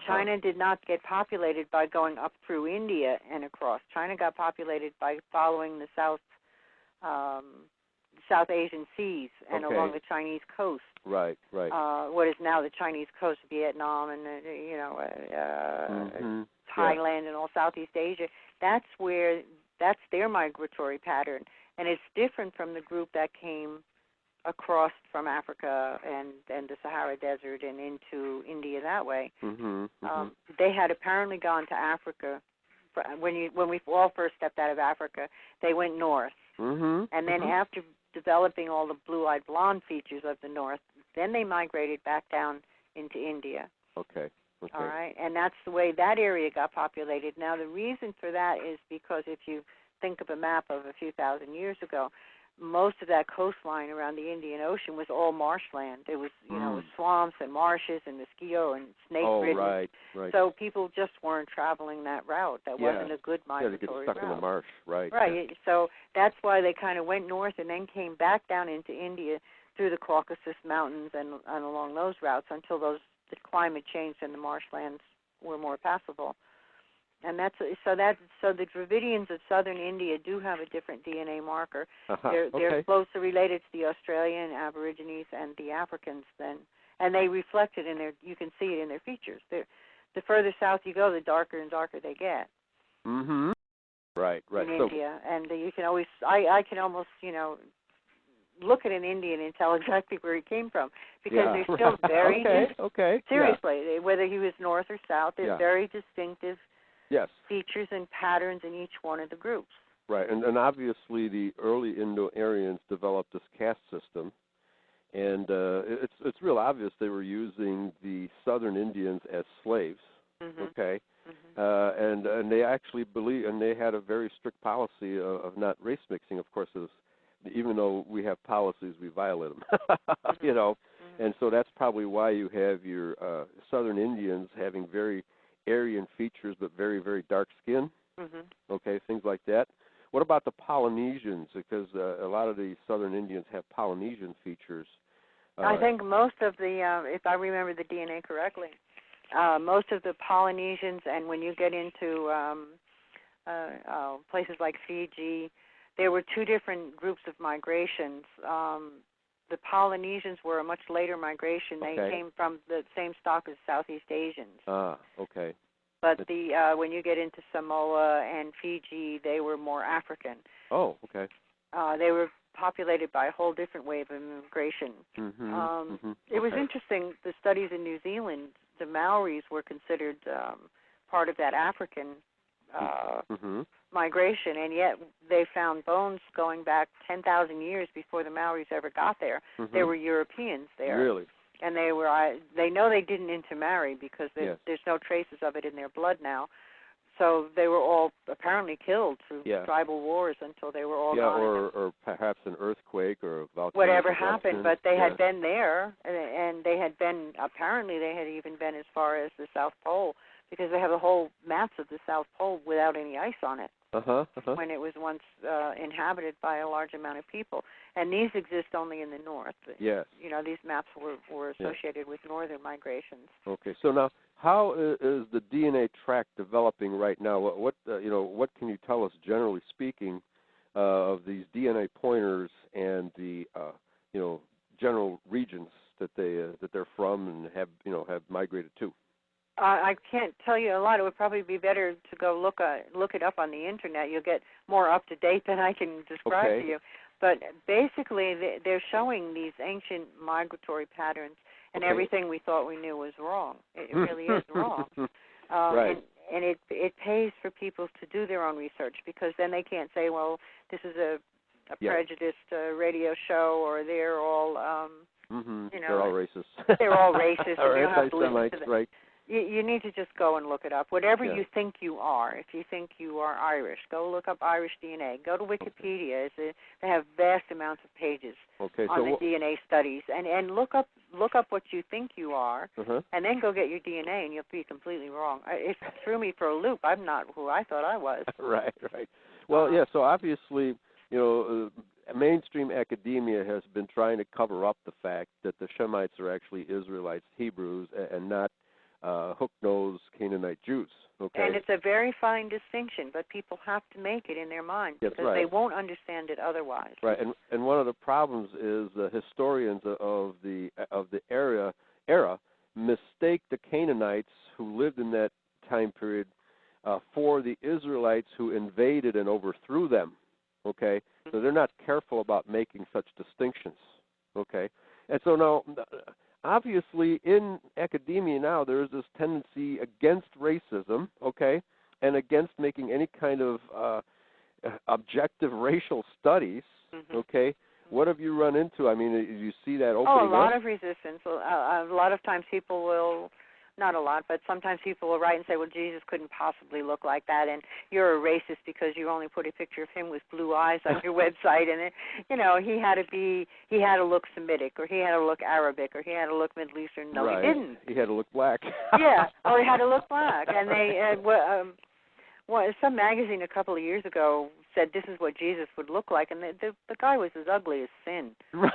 China did not get populated by going up through India and across. China got populated by following the South Asian seas and along the Chinese coast. Right. What is now the Chinese coast, Vietnam, and Thailand and all Southeast Asia. That's their migratory pattern, and it's different from the group that came across from Africa and the Sahara Desert and into India that way. They had apparently gone to Africa. When we all first stepped out of Africa, they went north. And then after developing all the blue-eyed blonde features of the north, then they migrated back down into India. Okay. All right, and that's the way that area got populated. Now, the reason for that is because if you think of a map of a few thousand years ago, most of that coastline around the Indian Ocean was all marshland. It was, you know, swamps and marshes and mosquito and snake-ridden. Oh, right. So people just weren't traveling that route. That wasn't a good migratory route. Yeah, they get stuck in the marsh, right. Right. Yeah. So that's why they kind of went north and then came back down into India through the Caucasus Mountains and along those routes until the climate changed and the marshlands were more passable. And so the Dravidians of southern India do have a different DNA marker. They're closely related to the Australian Aborigines and the Africans and they reflect it in their. You can see it in their features. The further south you go, the darker and darker they get. Mm-hmm. Right. In India, and you can always. I can almost look at an Indian and tell exactly where he came from because they're still very seriously whether he was north or south. There's very distinctive. Yes. Features and patterns in each one of the groups. Right, and obviously the early Indo-Aryans developed this caste system, and it's real obvious they were using the southern Indians as slaves. Okay, and they actually believe, and they had a very strict policy of not race mixing. Of course, even though we have policies, we violate them. You know, and so that's probably why you have your southern Indians having very Aryan features, but very, very dark skin. Okay, things like that. What about the Polynesians? Because a lot of the southern Indians have Polynesian features. I think most of the, if I remember the DNA correctly, most of the Polynesians, and when you get into places like Fiji, there were two different groups of migrations. The Polynesians were a much later migration. They came from the same stock as Southeast Asians. Okay. But when you get into Samoa and Fiji, they were more African. Oh, okay. They were populated by a whole different wave of immigration. It was interesting, the studies in New Zealand, the Maoris were considered part of that African migration, and yet they found bones going back 10,000 years before the Maoris ever got there. There were Europeans there. Really? And they know they didn't intermarry because there's no traces of it in their blood now. So they were all apparently killed through tribal wars until they were all gone. Or perhaps an earthquake or a volcano. Whatever happened, but they had been there, and they had been, apparently they had even been as far as the South Pole, because they have the whole maps of the South Pole without any ice on it. When it was once inhabited by a large amount of people. And these exist only in the north. Yes. You know, these maps were associated with northern migrations. Okay, so now how is the DNA track developing right now? What can you tell us, generally speaking, of these DNA pointers and the general regions that they're from and have migrated to? I can't tell you a lot. It would probably be better to go look it up on the internet. You'll get more up to date than I can describe to you. But basically, they're showing these ancient migratory patterns, and everything we thought we knew was wrong. It really is wrong. Right. And it pays for people to do their own research, because then they can't say, well, this is a prejudiced radio show, or they're all they're all racist. They're all racist. Or and you don't have to listen anti-Semites, to them. right? You need to just go and look it up. Whatever you think you are, if you think you are Irish, go look up Irish DNA. Go to Wikipedia. They have vast amounts of pages on the DNA studies, and look up what you think you are, and then go get your DNA, and you'll be completely wrong. It threw me for a loop. I'm not who I thought I was. Right. Well, so obviously, mainstream academia has been trying to cover up the fact that the Shemites are actually Israelites, Hebrews, and not hook-nosed Canaanite Jews. Okay. And it's a very fine distinction, but people have to make it in their mind because they won't understand it otherwise. Right, and one of the problems is the historians of the era mistake the Canaanites who lived in that time period for the Israelites who invaded and overthrew them. Okay, so they're not careful about making such distinctions. Okay, and so now, obviously, in academia now, there is this tendency against racism, okay, and against making any kind of objective racial studies, okay. What have you run into? I mean, you see that opening up? A lot of resistance. A lot of times people will not a lot, but sometimes people will write and say, well, Jesus couldn't possibly look like that, and you're a racist because you only put a picture of him with blue eyes on your website, and he had to look Semitic, or he had to look Arabic, or he had to look Middle Eastern. No, right. he didn't. He had to look black. Yeah, or he had to look black, and they some magazine a couple of years ago said this is what Jesus would look like, and the guy was as ugly as sin. Right.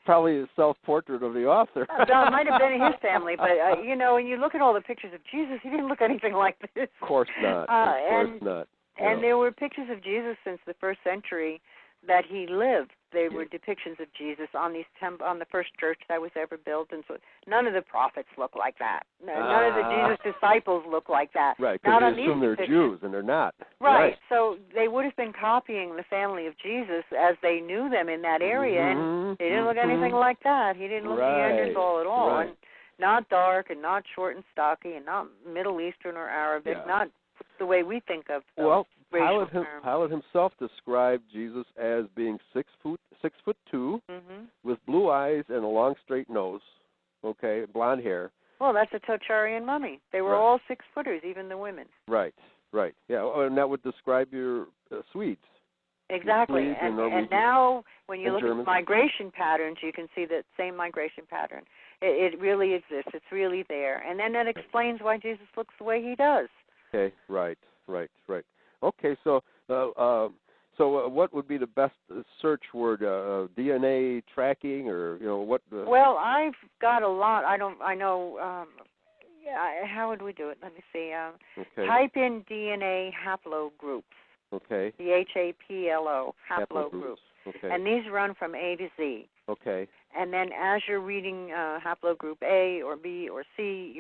Probably a self-portrait of the author. It might have been in his family, but when you look at all the pictures of Jesus, he didn't look anything like this. Of course not. Of course not. And there were pictures of Jesus since the first century that he lived. There were depictions of Jesus on on the first church that was ever built, and so none of the prophets look like that. None of the Jesus disciples look like that. Right, because they assume they're Jews, and they're not. Right, so they would have been copying the family of Jesus as they knew them in that area, and he didn't look anything like that. He didn't look Neanderthal at all, and not dark, and not short and stocky, and not Middle Eastern or Arabic, not the way we think of Pilate himself described Jesus as being 6'2", with blue eyes and a long straight nose, blonde hair. Well, that's a Tocharian mummy. They were all 6-footers, even the women. Right. Yeah, and that would describe your Swedes. Exactly. Swedes and now, when you look Germans. at migration patterns, you can see that same migration pattern. It really exists. It's really there. And then that explains why Jesus looks the way he does. Okay, right. Okay, so what would be the best search word? DNA tracking, or what? Well, I've got a lot. How would we do it? Let me see. Type in DNA haplogroups. Okay. DHAPLO haplogroups. Okay. And these run from A to Z. Okay. And then as you're reading haplogroup A or B or C,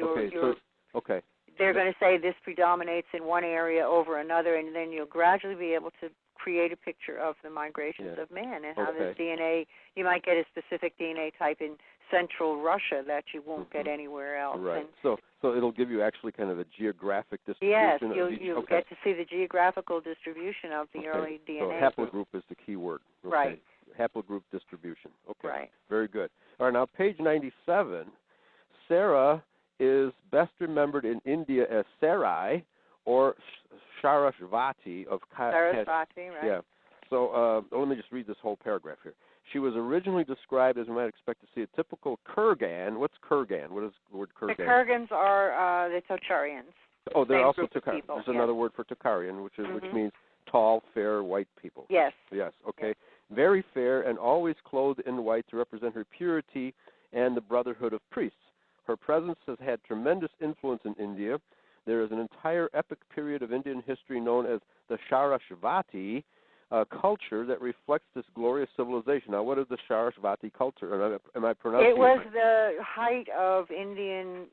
they're going to say this predominates in one area over another, and then you'll gradually be able to create a picture of the migrations of man and how this DNA, you might get a specific DNA type in central Russia that you won't get anywhere else. Right. And so it'll give you actually kind of a geographic distribution. Yes, you'll get to see the geographical distribution of the early DNA. So haplogroup is the key word. Okay. Right. Haplogroup distribution. Okay. Right. Very good. All right, now page 97, Sarah is best remembered in India as Sarai or Sarasvati of Kashmir. Sarasvati, right. Yeah. So let me just read this whole paragraph here. She was originally described as we might expect to see a typical Kurgan. What's Kurgan? What is the word Kurgan? The Kurgans are the Tocharians. Oh, they're also Tocharians. There's another word for Tocharian, which means tall, fair, white people. Yes. Yes, okay. Yes. Very fair and always clothed in white to represent her purity and the brotherhood of priests. Her presence has had tremendous influence in India. There is an entire epic period of Indian history known as the Sarasvati culture that reflects this glorious civilization. Now, what is the Sarasvati culture? Am I pronouncing it was the height of Indian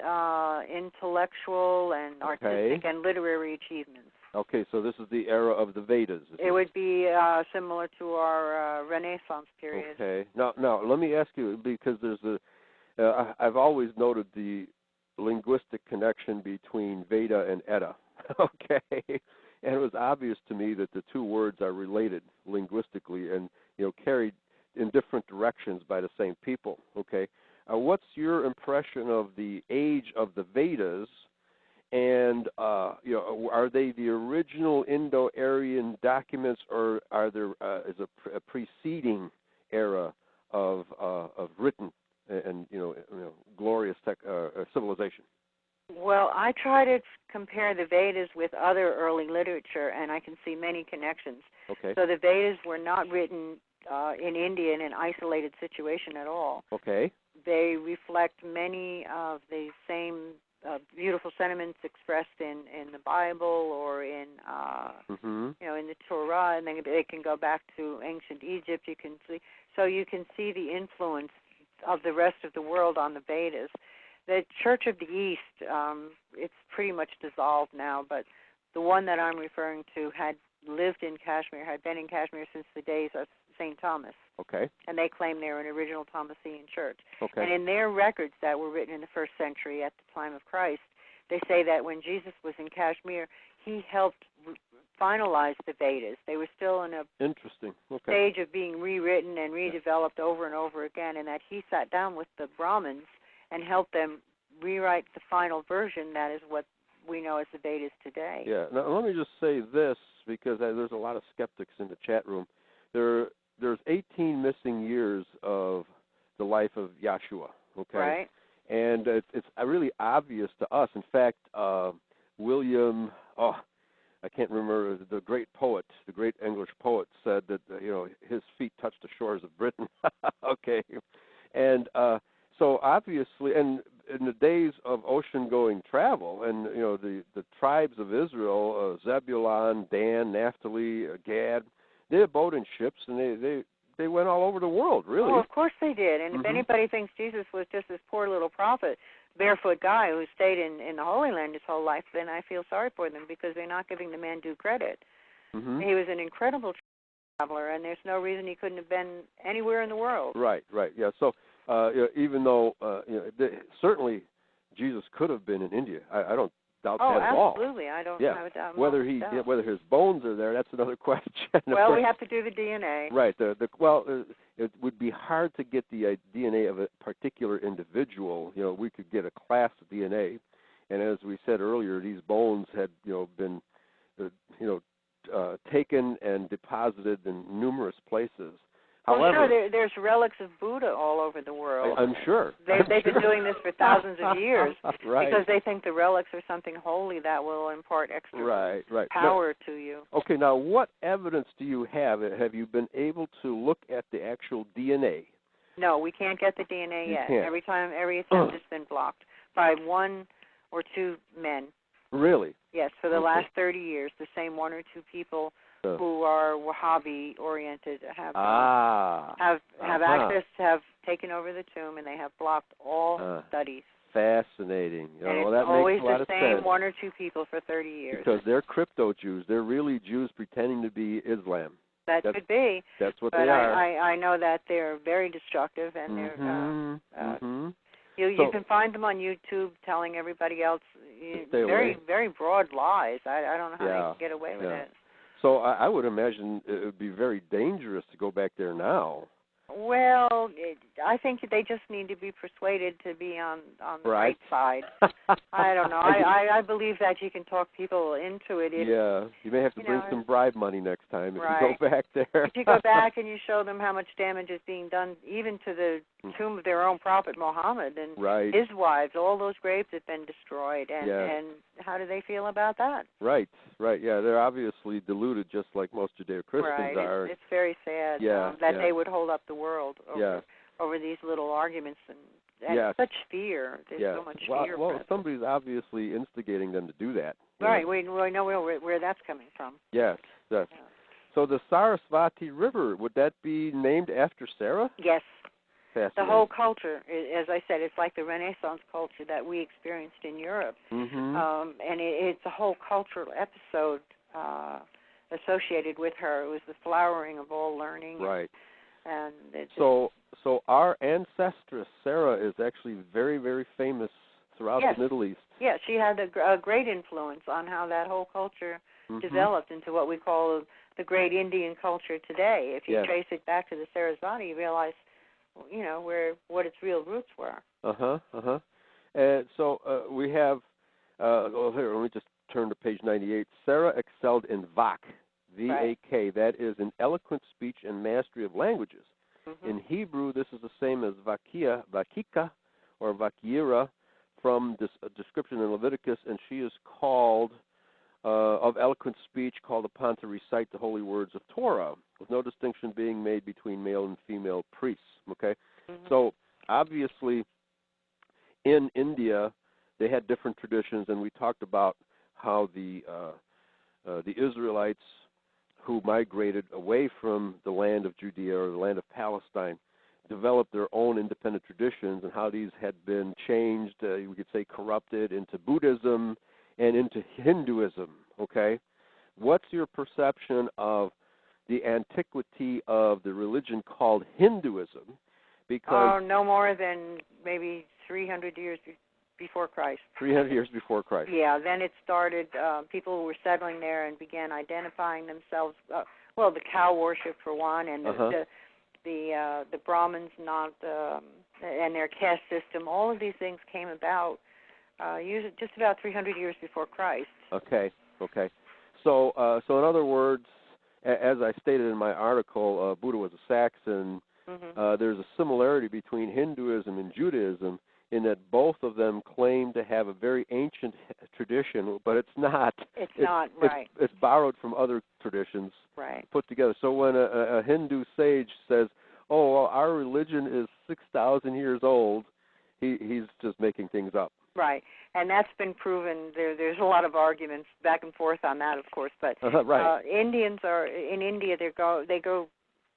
intellectual and artistic and literary achievements. Okay, so this is the era of the Vedas. It would be similar to our Renaissance period. Okay. Now, let me ask you, because there's I've always noted the linguistic connection between Veda and Edda. Okay. And it was obvious to me that the two words are related linguistically and, carried in different directions by the same people. Okay. What's your impression of the age of the Vedas? And, are they the original Indo-Aryan documents, or are there is a preceding era of written and glorious civilization? Well, I try to compare the Vedas with other early literature, and I can see many connections. Okay. So the Vedas were not written in India in an isolated situation at all. Okay. They reflect many of the same beautiful sentiments expressed in the Bible or in in the Torah, and then they can go back to ancient Egypt. You can see the influence of the rest of the world on the Vedas. The Church of the East, it's pretty much dissolved now, but the one that I'm referring to had lived in Kashmir, had been in Kashmir since the days of St. Thomas. Okay. And they claim they're an original Thomasine church. Okay. And in their records that were written in the first century at the time of Christ, they say that when Jesus was in Kashmir, he helped finalize the Vedas. They were still in a stage of being rewritten and redeveloped over and over again, and that he sat down with the Brahmins and helped them rewrite the final version, that is what we know as the Vedas today. Yeah. Now, let me just say this, because there's a lot of skeptics in the chat room. There's 18 missing years of the life of Yahshua, okay? Right. And it's really obvious to us. In fact, William, I can't remember, the great poet, the great English poet said that, his feet touched the shores of Britain, okay? And so obviously, and in the days of ocean-going travel, and, the tribes of Israel, Zebulun, Dan, Naphtali, Gad, they had boat and ships, and they went all over the world, really. Oh, of course they did. And if anybody thinks Jesus was just this poor little prophet, barefoot guy who stayed in the Holy Land his whole life, then I feel sorry for them, because they're not giving the man due credit. He was an incredible traveler, and there's no reason he couldn't have been anywhere in the world. Right, yeah. So even though certainly Jesus could have been in India, I don't doubt that at all. Oh, absolutely. I don't have a doubt. Whether whether his bones are there, that's another question. Well, we have to do the DNA. Right. It would be hard to get the DNA of a particular individual. We could get a class DNA, and as we said earlier, these bones had been taken and deposited in numerous places. However, sure, there's relics of Buddha all over the world. I'm sure. They've been doing this for thousands of years right. because they think the relics are something holy that will impart extra power to you. Okay, now what evidence do you have? Have you been able to look at the actual DNA? No, we can't get the DNA yet. Can't. Every attempt has been blocked by one or two men. Really? Yes, for the last 30 years, the same one or two people who are Wahhabi-oriented have access, have taken over the tomb, and they have blocked all studies. Fascinating. And that it's always makes a lot the of same sense. one or two people for 30 years. Because they're crypto-Jews. They're really Jews pretending to be Islam. That could be. That's what but they are. I know that they're very destructive, and they're... You can find them on YouTube telling everybody else very broad lies. I don't know how they can get away with it. So I would imagine it would be very dangerous to go back there now. Well, I think they just need to be persuaded to be on the right side. I don't know. I believe that you can talk people into it. You may have to bring some bribe money next time if you go back there. If you go back and you show them how much damage is being done, even to the tomb of their own prophet Muhammad and his wives, all those graves have been destroyed. And how do they feel about that? Right. Yeah, they're obviously deluded, just like most Judeo-Christians are. It's very sad that they would hold up the world over these little arguments and such fear. There's so much fear. Well, somebody's obviously instigating them to do that. Right. We know where that's coming from. Yes. Yeah. So the Sarasvati River, would that be named after Sarah? Yes. The whole culture, as I said, it's like the Renaissance culture that we experienced in Europe. And it's a whole cultural episode associated with her. It was the flowering of all learning. Right. And so our ancestress, Sarah, is actually very, very famous throughout the Middle East. Yeah, she had a great influence on how that whole culture developed into what we call the great Indian culture today. If you trace it back to the Sarasvati, you realize what its real roots were. And so we have, here, let me just turn to page 98. Sarah excelled in Vak, V-A-K. That is in eloquent speech and mastery of languages. In Hebrew, this is the same as Vakika, or Vakira, from this description in Leviticus, and she is called, of eloquent speech, called upon to recite the holy words of Torah, with no distinction being made between male and female priests. Okay, so obviously in India they had different traditions, and we talked about how the Israelites who migrated away from the land of Judea or the land of Palestine developed their own independent traditions, and how these had been changed, we could say corrupted, into Buddhism and into Hinduism. Okay, what's your perception of the antiquity of the religion called Hinduism? Because no more than maybe 300 years before Christ. 300 years before Christ. Yeah, then it started, people were settling there and began identifying themselves, the cow worship for one, and the Brahmins and their caste system. All of these things came about usually just about 300 years before Christ. Okay. So in other words, as I stated in my article, Buddha was a Saxon. There's a similarity between Hinduism and Judaism in that both of them claim to have a very ancient tradition, but it's not. It's not, right. It's borrowed from other traditions, right, put together. So when a Hindu sage says, "Oh, well, our religion is 6,000 years old," he's just making things up. Right, and that's been proven. There's a lot of arguments back and forth on that, of course. But right. Indians are in India. They go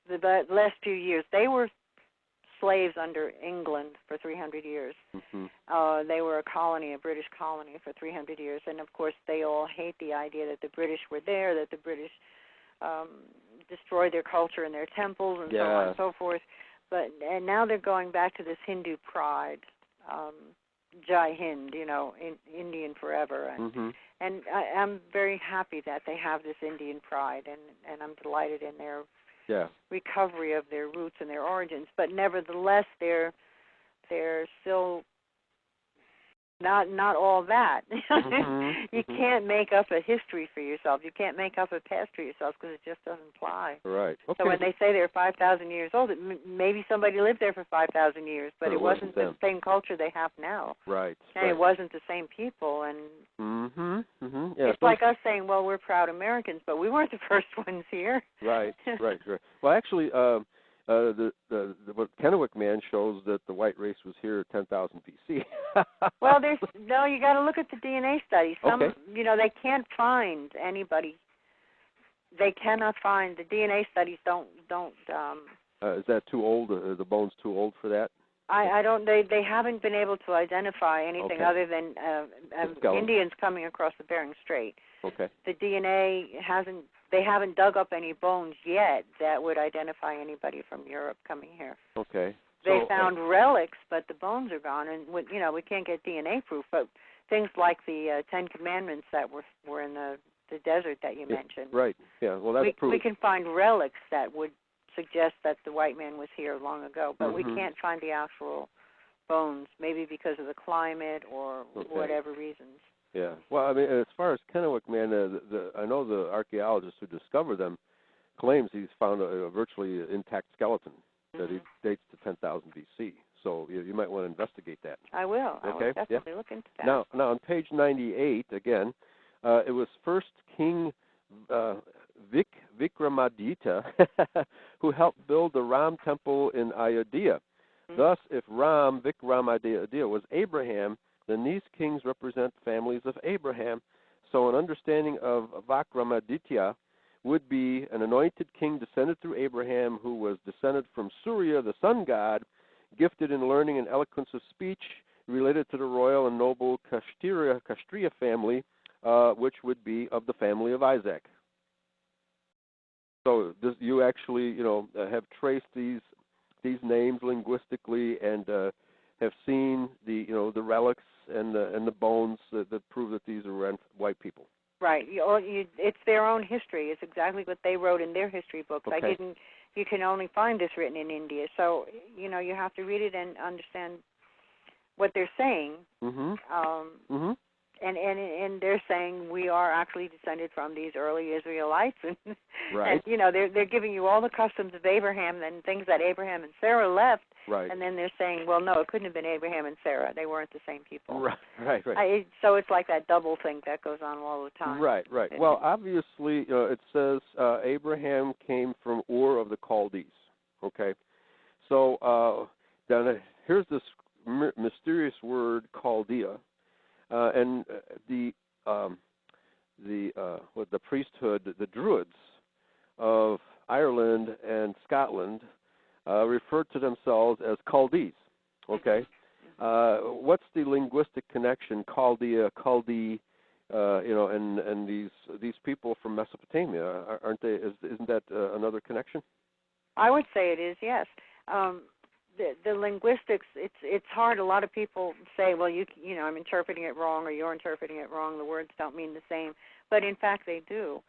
the last few years. They were slaves under England for 300 years. They were a British colony for 300 years, and of course they all hate the idea that the British were there, that the British destroyed their culture and their temples and so on and so forth. And now they're going back to this Hindu pride. Jai Hind, Indian forever, and I'm very happy that they have this Indian pride, and I'm delighted in their recovery of their roots and their origins. But nevertheless, they're still not all that. You can't make up a history for yourself. You can't make up a past for yourself because it just doesn't apply. Right. Okay. So when they say they're 5,000 years old, maybe somebody lived there for 5,000 years, but it wasn't the same culture they have now. Right. And it wasn't the same people. And yeah, it's like us saying, well, we're proud Americans, but we weren't the first ones here. Right. Well, actually, what Kennewick man shows that the white race was here 10,000 BC. Well, you got to look at the DNA studies. They can't find anybody. They cannot find the DNA studies. Don't. Is that too old? Are the bones too old for that? I don't. They haven't been able to identify anything other than Indians coming across the Bering Strait. Okay. The DNA hasn't. They haven't dug up any bones yet that would identify anybody from Europe coming here. Okay. They found relics, but the bones are gone, and we can't get DNA proof. But things like the Ten Commandments that were in the desert that you mentioned. Right. Yeah. Well, that's proof. We can find relics that would suggest that the white man was here long ago, but we can't find the actual bones. Maybe because of the climate or whatever reasons. Yeah. Well, I mean, as far as Kennewick man, I know the archaeologist who discovered them claims he's found a virtually intact skeleton that he dates to 10,000 BC. So you might want to investigate that. I will. Okay. I will definitely look into that. Now on page 98 again, it was first King Vikramaditya who helped build the Ram temple in Ayodhya. Thus, if Vikramaditya was Abraham, then these kings represent families of Abraham. So an understanding of Vikramaditya would be an anointed king descended through Abraham, who was descended from Surya, the sun god, gifted in learning and eloquence of speech, related to the royal and noble Kshatriya family, which would be of the family of Isaac. So you actually, have traced these names linguistically and have seen the relics and the bones that prove that these are white people. Right. It's their own history. It's exactly what they wrote in their history books. Okay. You can only find this written in India. So, you have to read it and understand what they're saying. And they're saying we are actually descended from these early Israelites, and right. And they're giving you all the customs of Abraham and things that Abraham and Sarah left, right. And then they're saying, well, no, it couldn't have been Abraham and Sarah. They weren't the same people. Right. So it's like that double thing that goes on all the time. Right. Well, obviously, it says Abraham came from Ur of the Chaldees. Okay, so then here's this mysterious word Chaldea. And the priesthood, the Druids of Ireland and Scotland, referred to themselves as Chaldees. Okay, what's the linguistic connection? Chaldea, Chaldee, and these people from Mesopotamia, aren't they? Isn't that another connection? I would say it is. Yes. The linguistics, it's hard. A lot of people say, well, I'm interpreting it wrong, or you're interpreting it wrong. The words don't mean the same, but in fact they do.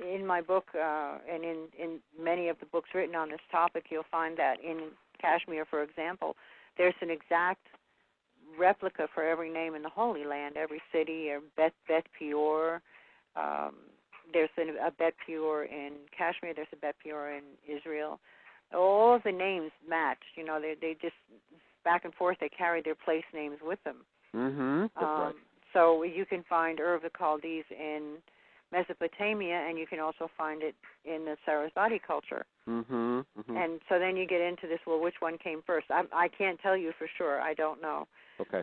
In my book and in many of the books written on this topic, you'll find that in Kashmir, for example, there's an exact replica for every name in the Holy Land, every city, or Bet Peor. There's a Bet Peor in Kashmir. There's a Bet Peor in Israel. All of the names match. They just back and forth. They carry their place names with them. Mm-hmm. That's right. So you can find Ur of the Chaldees in Mesopotamia, and you can also find it in the Sarasvati culture. Mm-hmm. Mm-hmm. And so then you get into this, well, which one came first? I can't tell you for sure. I don't know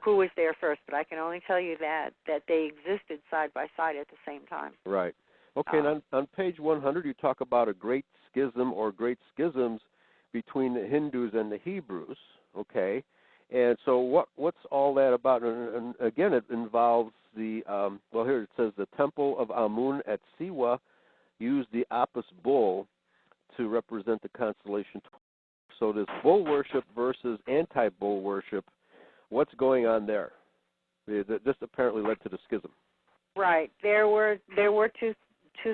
who was there first, but I can only tell you that they existed side by side at the same time. Right. Okay, and on page 100 you talk about a great schism or great schisms between the Hindus and the Hebrews, okay? And so what's all that about? And again, it involves the, here it says the temple of Amun at Siwa used the Apis bull to represent the constellation. So this bull worship versus anti-bull worship, what's going on there? This apparently led to the schism. Right. There were two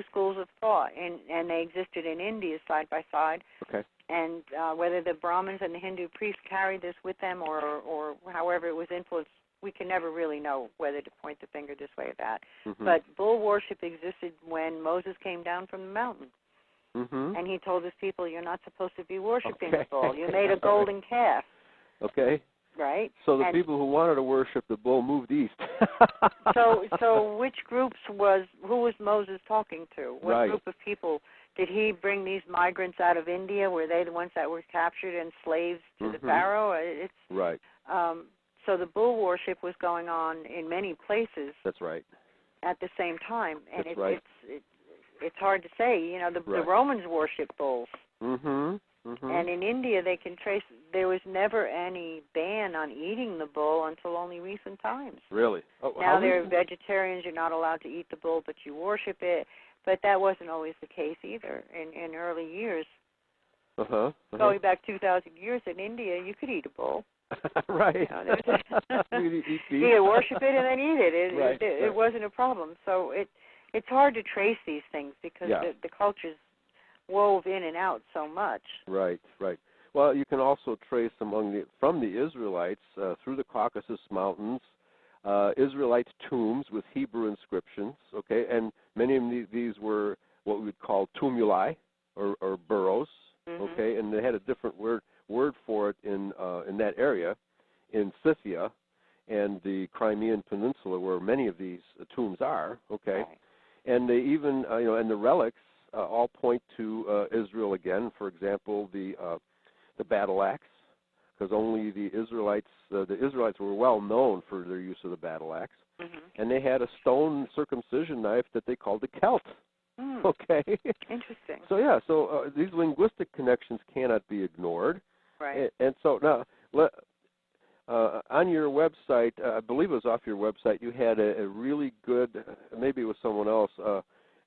schools of thought, and they existed in India side by side. Okay. And whether the Brahmins and the Hindu priests carried this with them or however it was influenced, we can never really know whether to point the finger this way or that. Mm-hmm. But bull worship existed when Moses came down from the mountain. Mm-hmm. And he told his people, you're not supposed to be worshiping the bull. You made a golden calf. Okay. Right? So the people who wanted to worship the bull moved east. So which groups who was Moses talking to? What group of people? Did he bring these migrants out of India? Were they the ones that were captured and slaves to the Pharaoh? Right. So the bull worship was going on in many places. That's right. At the same time, and That's right. it's hard to say. The Romans worshipped bulls. Mm-hmm. Mm-hmm. And in India, they can trace there was never any ban on eating the bull until only recent times. Really? Now they're vegetarians. You're not allowed to eat the bull, but you worship it. But that wasn't always the case either. In early years, going back 2,000 years in India, you could eat a bull. Right. You worship it and then eat it. It wasn't a problem. So it's hard to trace these things because the culture's wove in and out so much. Right, right. Well, you can also trace from the Israelites through the Caucasus Mountains, Israelite tombs with Hebrew inscriptions, okay, and many of these were what we would call tumuli or burrows, okay, and they had a different word for it in that area, in Scythia and the Crimean Peninsula, where many of these tombs are, okay, and they even and the relics all point to Israel again. For example, the battle axe, because only the Israelites were well known for their use of the battle axe, and they had a stone circumcision knife that they called the celt. Okay. Interesting. So these linguistic connections cannot be ignored. Right. And so now, on your website, I believe it was off your website, you had a really good, maybe it was someone else,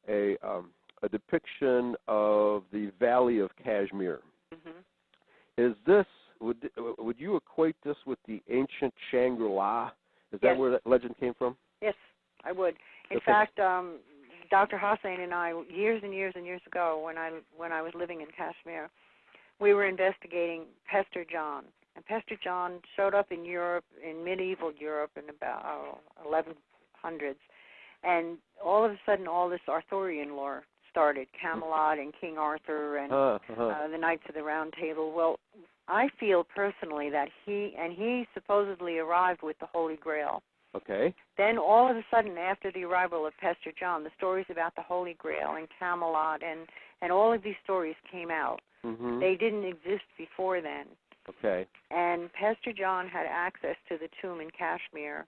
a depiction of the Valley of Kashmir. Is this, would you equate this with the ancient Shangri-La? Is that where that legend came from? Yes, I would. In fact, Dr. Hossain and I, years and years and years ago, when I was living in Kashmir, we were investigating Pastor John. And Pastor John showed up in Europe, in medieval Europe, in about 1100s. And all of a sudden, all this Arthurian lore started, Camelot and King Arthur and the Knights of the Round Table. Well, I feel personally that he supposedly arrived with the Holy Grail. Okay. Then all of a sudden, after the arrival of Pastor John, the stories about the Holy Grail and Camelot and all of these stories came out. They didn't exist before then. Okay. And Pastor John had access to the tomb in Kashmir.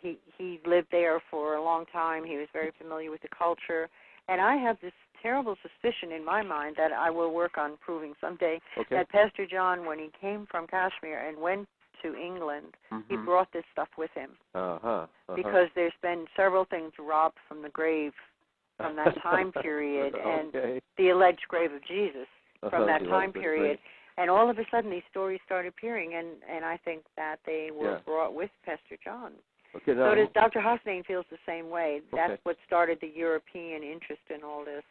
He lived there for a long time. He was very familiar with the culture. And I have this terrible suspicion in my mind that I will work on proving someday that Pastor John, when he came from Kashmir and went to England, he brought this stuff with him. Because there's been several things robbed from the grave from that time period, and the alleged grave of Jesus from that time period. And all of a sudden, these stories started appearing, and I think that they were brought with Pastor John. So Dr. Hossain feels the same way. That's what started the European interest in all this.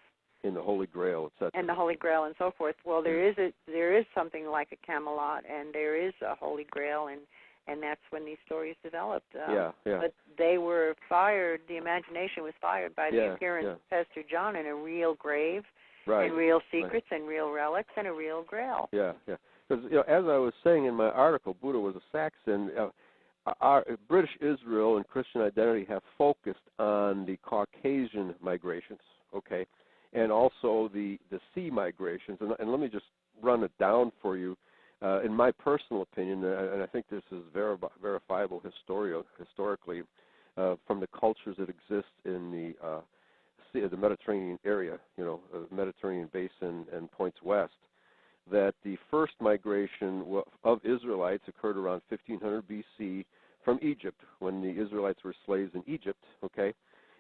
In the Holy Grail, etc. And the Holy Grail and so forth. Well, there is something like a Camelot, and there is a Holy Grail, and that's when these stories developed. Yeah. But they were fired. The imagination was fired by the appearance of Pastor John in a real grave, and real secrets, and real relics, and a real Grail. Yeah. Because as I was saying in my article, Buddha was a Saxon. Our British Israel and Christian identity have focused on the Caucasian migrations, okay, and also the sea migrations. And let me just run it down for you. In my personal opinion, and I think this is verifiable historically, from the cultures that exist in the Mediterranean area, the Mediterranean basin and points west, that the first migration of Israelites occurred around 1500 BC from Egypt, when the Israelites were slaves in Egypt, okay?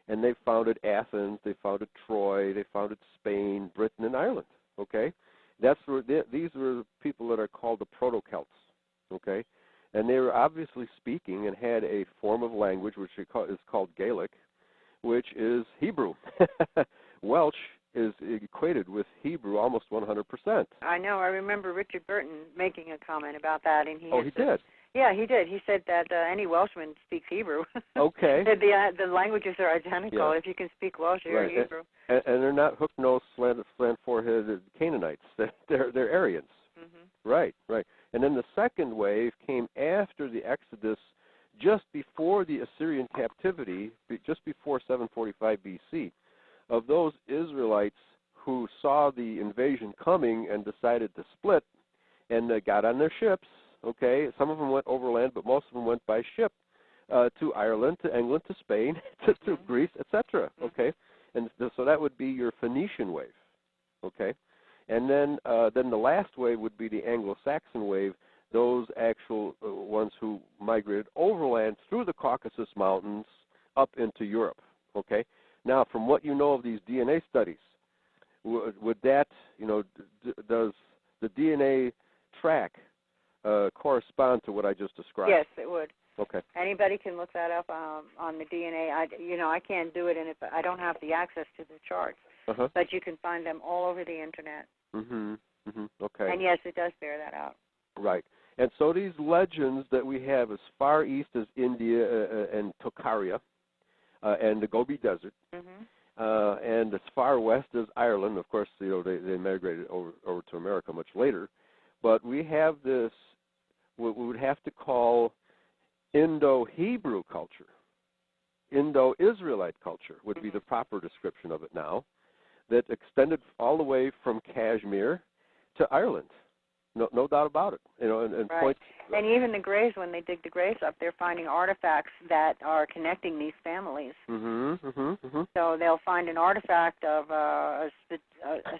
And they founded Athens, they founded Troy, they founded Spain, Britain, and Ireland, okay? These were the people that are called the Proto-Celts, okay? And they were obviously speaking and had a form of language which is called Gaelic, which is Hebrew. Welsh is equated with Hebrew almost 100%. I know. I remember Richard Burton making a comment about that, and he did? Yeah, he did. He said that any Welshman speaks Hebrew. Okay. the languages are identical. Yeah. If you can speak Welsh, you're Hebrew. And they're not hook-nosed, slant-foreheaded Canaanites. They're Aryans. Mm-hmm. Right. And then the second wave came after the Exodus, just before the Assyrian captivity, just before 745 BC, of those Israelites who saw the invasion coming and decided to split, and got on their ships. Okay, some of them went overland, but most of them went by ship to Ireland, to England, to Spain, to Greece, etc. Okay, and so that would be your Phoenician wave. Okay, and then the last wave would be the Anglo-Saxon wave. Those actual ones who migrated overland through the Caucasus Mountains up into Europe. Okay, now from what you know of these DNA studies, would that does the DNA track correspond to what I just described? Yes, it would. Okay. Anybody can look that up on the DNA. I can't do it, and I don't have the access to the charts. Uh-huh. But you can find them all over the internet. Okay. And yes, it does bear that out. Right. And so these legends that we have as far east as India and Tokaria and the Gobi Desert, and as far west as Ireland. Of course, they migrated over to America much later. But we have this, what we would have to call Indo-Hebrew culture. Indo-Israelite culture would be the proper description of it now, that extended all the way from Kashmir to Ireland. No doubt about it. And right. And even the graves, when they dig the graves up, they're finding artifacts that are connecting these families. So they'll find an artifact of a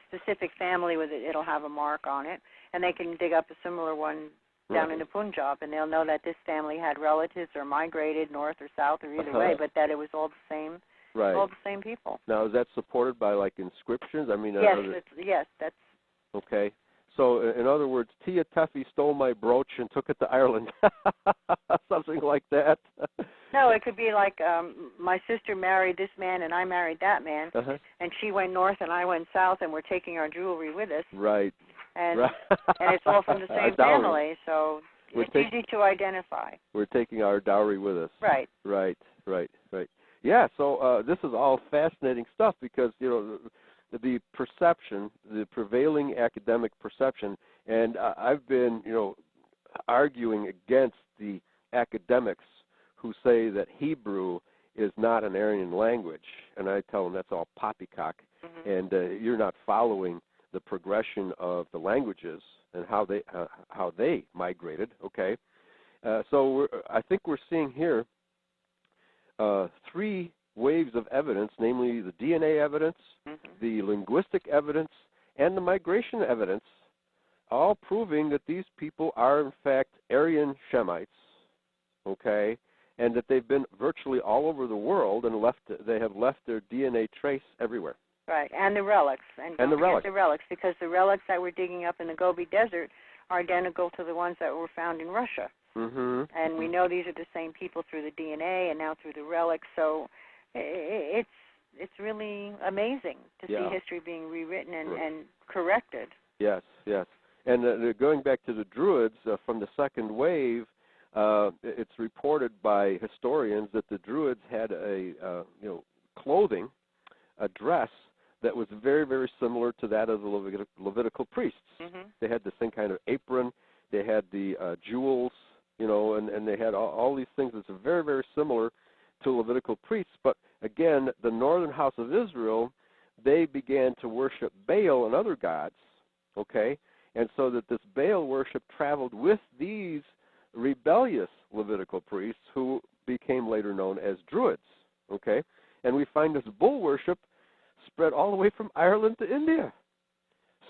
specific family with it. It'll have a mark on it, and they can dig up a similar one down in the Punjab, and they'll know that this family had relatives or migrated north or south or either way, but that it was all the same. Right. All the same people. Now, is that supported by like inscriptions? I mean, yes, that's okay. So, in other words, Tia Tuffy stole my brooch and took it to Ireland. Something like that. No, it could be like my sister married this man and I married that man, and she went north and I went south, and we're taking our jewelry with us. Right. And it's all from the same family, so it's easy to identify. We're taking our dowry with us. Right. Right. Yeah, so this is all fascinating stuff because, the perception, the prevailing academic perception, and I've been, arguing against the academics who say that Hebrew is not an Aryan language, and I tell them that's all poppycock, and you're not following the progression of the languages and how they migrated. Okay, so I think we're seeing here three waves of evidence, namely the DNA evidence, the linguistic evidence, and the migration evidence, all proving that these people are in fact Aryan Shemites, okay, and that they've been virtually all over the world and they have left their DNA trace everywhere. Right, and the relics. And the relics, because the relics that we're digging up in the Gobi Desert are identical to the ones that were found in Russia. And we know these are the same people through the DNA and now through the relics, so it's really amazing to see history being rewritten and corrected. Yes. And going back to the Druids from the second wave, it's reported by historians that the Druids had clothing, a dress that was very, very similar to that of the Levitical priests. Mm-hmm. They had the same kind of apron. They had the jewels, and they had all these things that's very, very similar to Levitical priests. But again, the northern house of Israel, they began to worship Baal and other gods, okay? And so that this Baal worship traveled with these rebellious Levitical priests who became later known as Druids, okay? And we find this bull worship spread all the way from Ireland to India,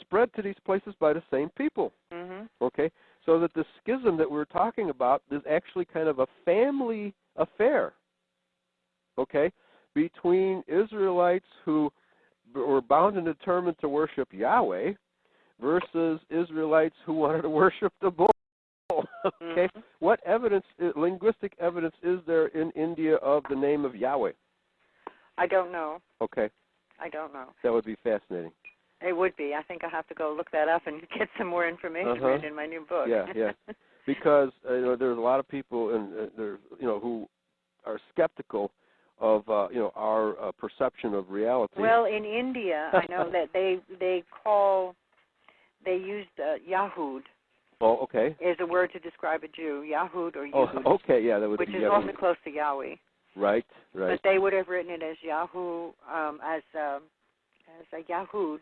spread to these places by the same people, okay? So that the schism that we're talking about is actually kind of a family affair, okay, between Israelites who were bound and determined to worship Yahweh versus Israelites who wanted to worship the bull. Okay, what evidence, linguistic evidence, is there in India of the name of Yahweh? I don't know. Okay. I don't know. That would be fascinating. It would be. I think I'll have to go look that up and get some more information read in my new book. Yeah. Because there's a lot of people who are skeptical of our perception of reality. Well, in India, I know that they used Yahud. Oh, okay. Is a word to describe a Jew, Yahud or Yehud. Oh, okay, yeah, that would which be is Yahud. also close to Yahweh. Right. But they would have written it as Yahu, as a Yahud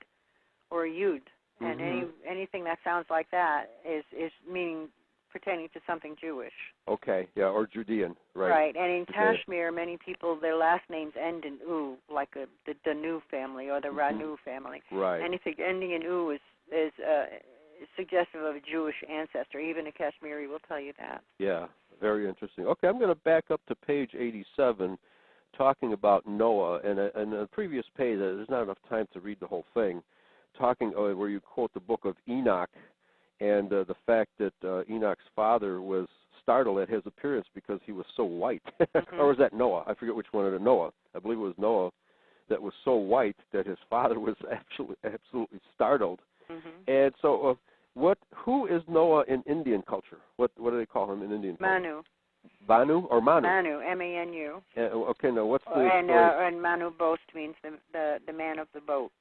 or a Yud, and anything that sounds like that is meaning pertaining to something Jewish. Okay, yeah, or Judean, right? Right, and in Kashmir, many people, their last names end in U, like the Danu family or the Ranu family. Right. Anything ending in U is suggestive of a Jewish ancestor. Even a Kashmiri will tell you that. Yeah, very interesting. Okay, I'm going to back up to page 87, talking about Noah. And the previous page, there's not enough time to read the whole thing, talking where you quote the book of Enoch and the fact that Enoch's father was startled at his appearance because he was so white. Or was that Noah? I forget which one of the Noah. I believe it was Noah that was so white that his father was absolutely startled. And so who is Noah in Indian culture? What do they call him in Indian culture? Manu. Banu or Manu? Manu, M-A-N-U. Okay, now what's the and Manu Bost means the man of the boat.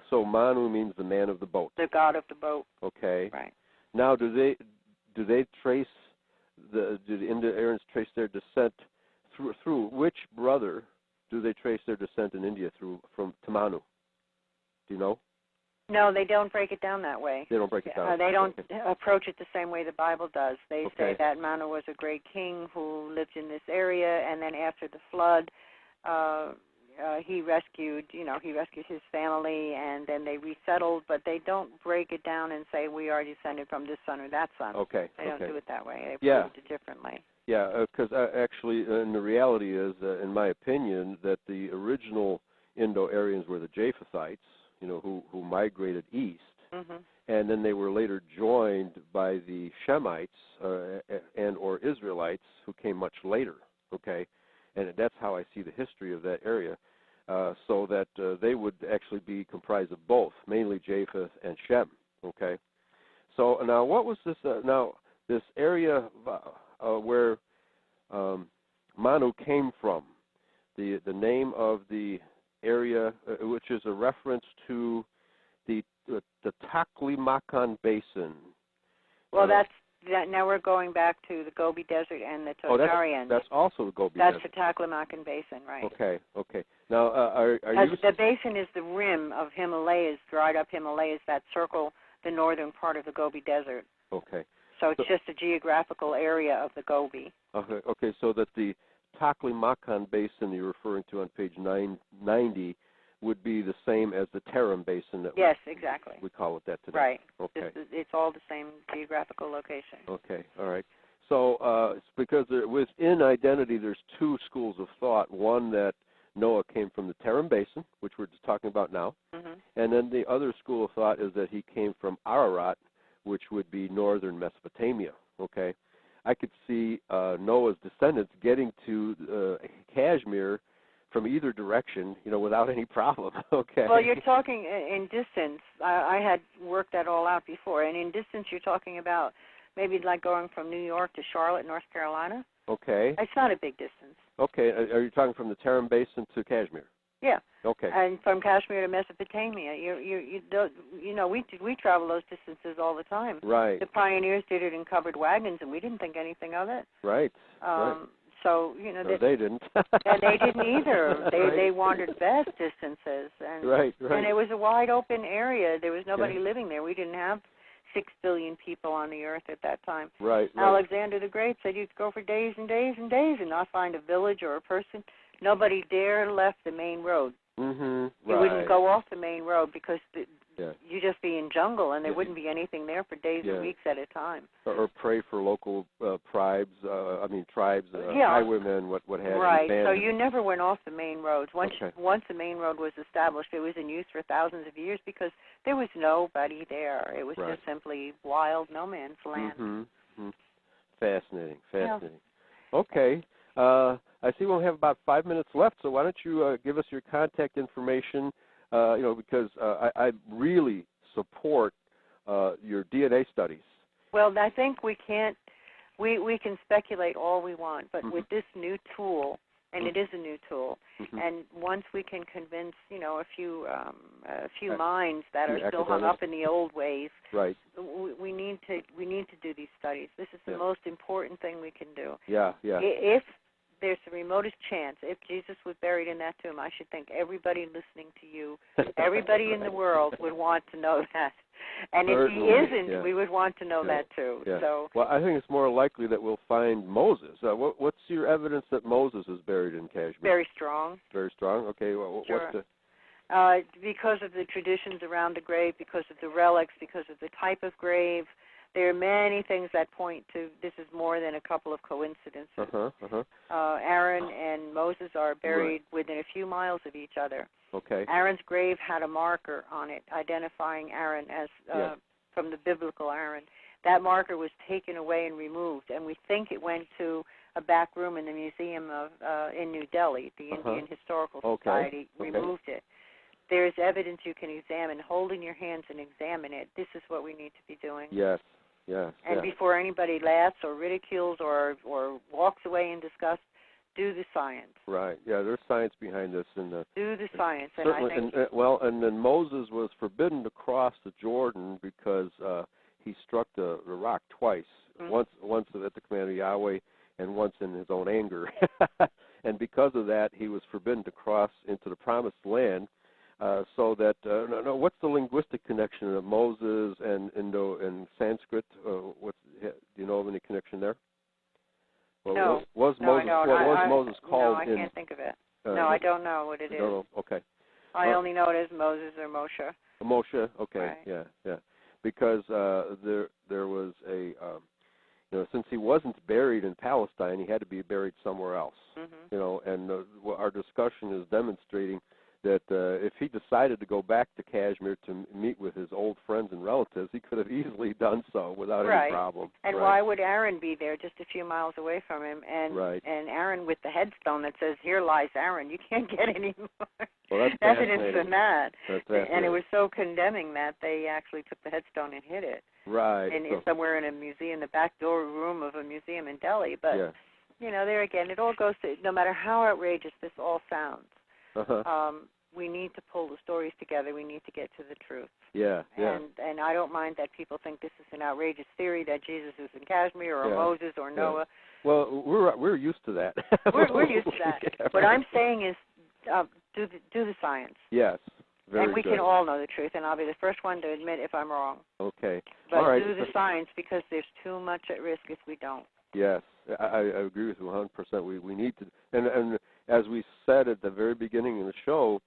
So Manu means the man of the boat. The god of the boat. Okay. Right. Now, do they trace do the Indo-Aryans trace their descent through which brother do they trace their descent in India from to Manu? Do you know? No, they don't break it down that way. They don't break it down. They don't approach it the same way the Bible does. They say that Manu was a great king who lived in this area, and then after the flood, he rescued his family, and then they resettled. But they don't break it down and say we are descended from this son or that son. Okay. They don't do it that way. They approach it differently. Yeah, because actually, and the reality is, in my opinion, that the original Indo-Aryans were the Japhethites, who migrated east, and then they were later joined by the Shemites and or Israelites who came much later, okay? And that's how I see the history of that area, so that they would actually be comprised of both, mainly Japheth and Shem, okay? So now what was this, this area where Manu came from, the name of the area, which is a reference to the Taklimakan Basin. Well, now we're going back to the Gobi Desert and the Tocharian. That's also the Gobi Desert. That's the Taklimakan Basin, right? Okay. Now, are you... The basin is the rim of Himalayas, dried up Himalayas that circle the northern part of the Gobi Desert. Okay. So it's just a geographical area of the Gobi. Okay, so that the Taklimakan Basin you're referring to on page 990 would be the same as the Tarim Basin that exactly. We call it that today. Right. Okay. It's all the same geographical location. Okay, all right. So it's because within identity there's two schools of thought. One that Noah came from the Tarim Basin, which we're just talking about now, and then the other school of thought is that he came from Ararat, which would be northern Mesopotamia, okay? I could see Noah's descendants getting to Kashmir from either direction, without any problem. Okay. Well, you're talking in distance. I had worked that all out before, and in distance, you're talking about maybe like going from New York to Charlotte, North Carolina. Okay. It's not a big distance. Okay. Are you talking from the Tarim Basin to Kashmir? Yeah. Okay. And from Kashmir to Mesopotamia, we travel those distances all the time. Right. The pioneers did it in covered wagons, and we didn't think anything of it. Right. Right. So they didn't. and they didn't either. Right. They wandered vast distances, and right. and it was a wide open area. There was nobody living there. We didn't have 6 billion people on the earth at that time. Right. Alexander the Great said you'd go for days and days and days and not find a village or a person. Nobody dare left the main road. Mm-hmm. You wouldn't go off the main road because you'd just be in jungle, and there Yeah. wouldn't be anything there for days and weeks at a time. Or pray for local tribes. Highwaymen, what have you. Right. Bandits. So you never went off the main roads. Once the main road was established, it was in use for thousands of years because there was nobody there. It was just simply wild no man's land. Mm-hmm. Mm-hmm. Fascinating. Yeah. Okay. I see we'll have about 5 minutes left, so why don't you give us your contact information, because I really support your DNA studies. Well, I think we can speculate all we want, but with this new tool, and it is a new tool, and once we can convince, a few minds that are still hung up in the old ways, right? We need to do these studies. This is the most important thing we can do. Yeah. If there's the remotest chance, if Jesus was buried in that tomb, I should think everybody listening to you, everybody in the world would want to know that. And if he isn't, we would want to know that too. Yeah. So, well, I think it's more likely that we'll find Moses. What's your evidence that Moses is buried in Kashmir? Very strong. Very strong? Okay. Well, sure. What's the... because of the traditions around the grave, because of the relics, because of the type of grave, there are many things that point to this is more than a couple of coincidences. Aaron and Moses are buried within a few miles of each other. Okay. Aaron's grave had a marker on it identifying Aaron as from the biblical Aaron. That marker was taken away and removed, and we think it went to a back room in the museum of in New Delhi. The Indian Historical Society removed it. There's evidence you can examine. Hold in your hands and examine it. This is what we need to be doing. Yes. And before anybody laughs or ridicules or walks away in disgust, do the science. Right. Yeah, there's science behind this. Do the science. And I think and then Moses was forbidden to cross the Jordan because he struck the rock twice. Once at the command of Yahweh and once in his own anger. And because of that, he was forbidden to cross into the promised land. So that what's the linguistic connection of Moses and Sanskrit? Do you know of any connection there? Well, no. Was Moses called? No, I can't think of it. No, I don't know what it is. Don't know. Okay. I only know it as Moses or Moshe. Moshe. Okay. Right. Yeah. Because there was a since he wasn't buried in Palestine, he had to be buried somewhere else. And our discussion is demonstrating that if he decided to go back to Kashmir to meet with his old friends and relatives, he could have easily done so without any problem. And why would Aaron be there just a few miles away from him? And Aaron with the headstone that says, "Here lies Aaron." You can't get any more evidence than that. And it was so condemning that they actually took the headstone and hid it. Right. And somewhere in a museum, the back door room of a museum in Delhi. But, there again, it all goes to, no matter how outrageous this all sounds, we need to pull the stories together. We need to get to the truth. Yeah. And I don't mind that people think this is an outrageous theory that Jesus is in Kashmir or Moses or Noah. Well, we're used to that. We're used to that. What I'm saying is do the science. Yes. Very and we good. can all know the truth, and I'll be the first one to admit if I'm wrong. Okay. But all right. Do the science because there's too much at risk if we don't. Yes, I agree with you 100%. We need to, and as we said at the very beginning of the show,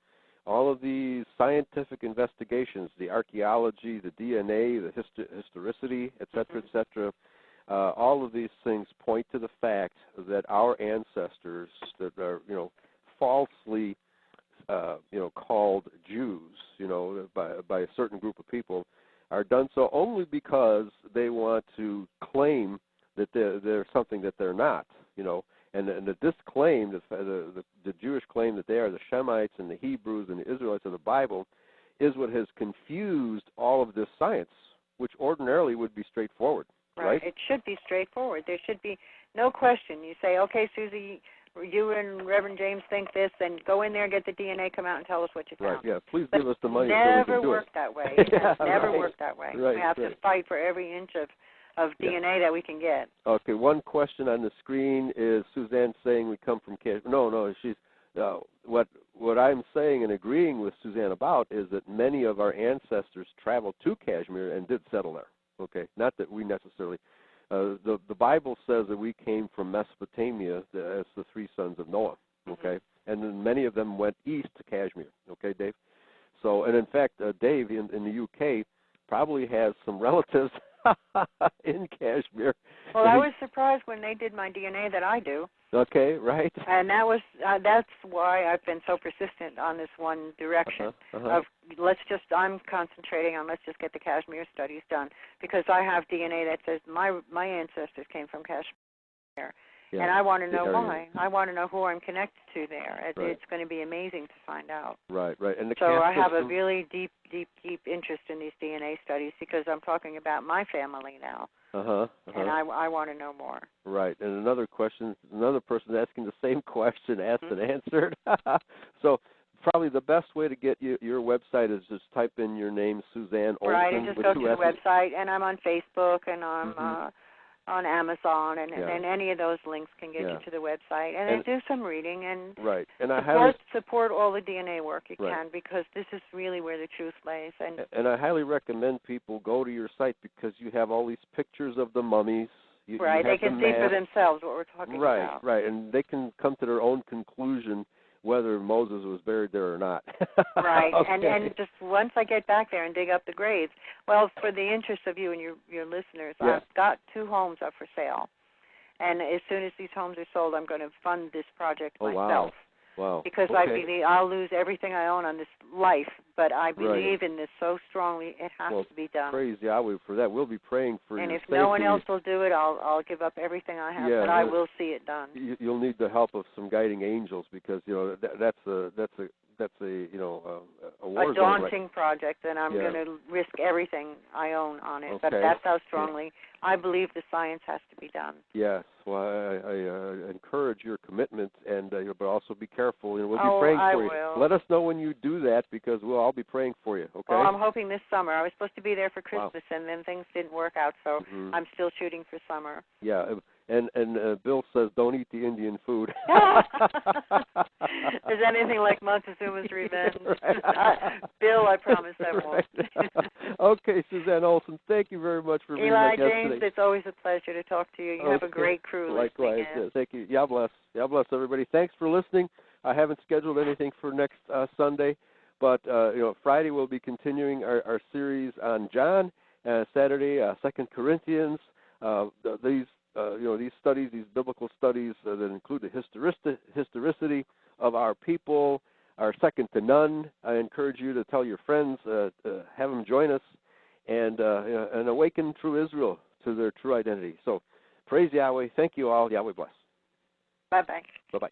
all of these scientific investigations, the archaeology, the DNA, the historicity, et cetera, all of these things point to the fact that our ancestors that are, falsely, called Jews, by a certain group of people, are done so only because they want to claim that they're something that they're not, and that this claim, the Jewish claim that they are the Shemites and the Hebrews and the Israelites of the Bible, is what has confused all of this science, which ordinarily would be straightforward, right? right? It should be straightforward. There should be no question. You say, okay, Susie, you and Reverend James think this, then go in there and get the DNA, come out and tell us what you found. Right, yeah. Please but give us the money so we can do it. That way. It has never worked that way. Right, we have to fight for every inch of DNA that we can get. Okay, one question on the screen is Suzanne saying we come from Kashmir. No, she's what I'm saying and agreeing with Suzanne about is that many of our ancestors traveled to Kashmir and did settle there. Okay, not that we necessarily. The Bible says that we came from Mesopotamia as the three sons of Noah. Okay, and then many of them went east to Kashmir. Okay, Dave. So, and in fact, Dave in the UK probably has some relatives in Kashmir. Well, I was surprised when they did my DNA that I do. Okay, right. And that's why I've been so persistent on this one direction of I'm concentrating on let's just get the Kashmir studies done because I have DNA that says my ancestors came from Kashmir. Yeah, and I want to know why. I want to know who I'm connected to there. Right. It's going to be amazing to find out. Right. And so I have a really deep interest in these DNA studies because I'm talking about my family now. And I want to know more. Right. And another question, another person asking the same question asked and answered. So probably the best way to get your website is just type in your name, Suzanne Olsson. Right, and just go to the website. And I'm on Facebook, and I'm on Amazon, and any of those links can get you to the website. And then do some reading and support all the DNA work you can because this is really where the truth lays. And I highly recommend people go to your site because you have all these pictures of the mummies. You they can see for themselves what we're talking about. Right, and they can come to their own conclusion whether Moses was buried there or not. Right, and just once I get back there and dig up the graves, well, for the interest of you and your listeners, I've got 2 homes up for sale. And as soon as these homes are sold, I'm going to fund this project myself. Wow. Because I believe I'll lose everything I own on this life, but I believe in this so strongly it has to be done. Praise Yahweh for that. We'll be praying for you. And if no one else will do it, I'll give up everything I have, but I will see it done. You'll need the help of some guiding angels because that's a war zone, daunting project, and I'm going to risk everything I own on it. But that's how strongly I believe the science has to be done. Yes, well, I encourage your commitment, and but also be careful. We'll be praying for you. Will. Let us know when you do that because we'll all be praying for you. Okay. Well, I'm hoping this summer. I was supposed to be there for Christmas, and then things didn't work out, so I'm still shooting for summer. Yeah. And Bill says, don't eat the Indian food. Is anything like Montezuma's revenge? Bill, I promise I won't. Okay, Suzanne Olsson, thank you very much for being my guest James, today. it's always a pleasure to talk to you. You have a great crew. Likewise. Thank you. God bless. God bless everybody. Thanks for listening. I haven't scheduled anything for next Sunday, but Friday we'll be continuing our series on John. Saturday, 2 Corinthians. These studies, these biblical studies that include the historicity of our people are second to none. I encourage you to tell your friends, have them join us, and awaken true Israel to their true identity. So praise Yahweh. Thank you all. Yahweh bless. Bye-bye. Bye-bye.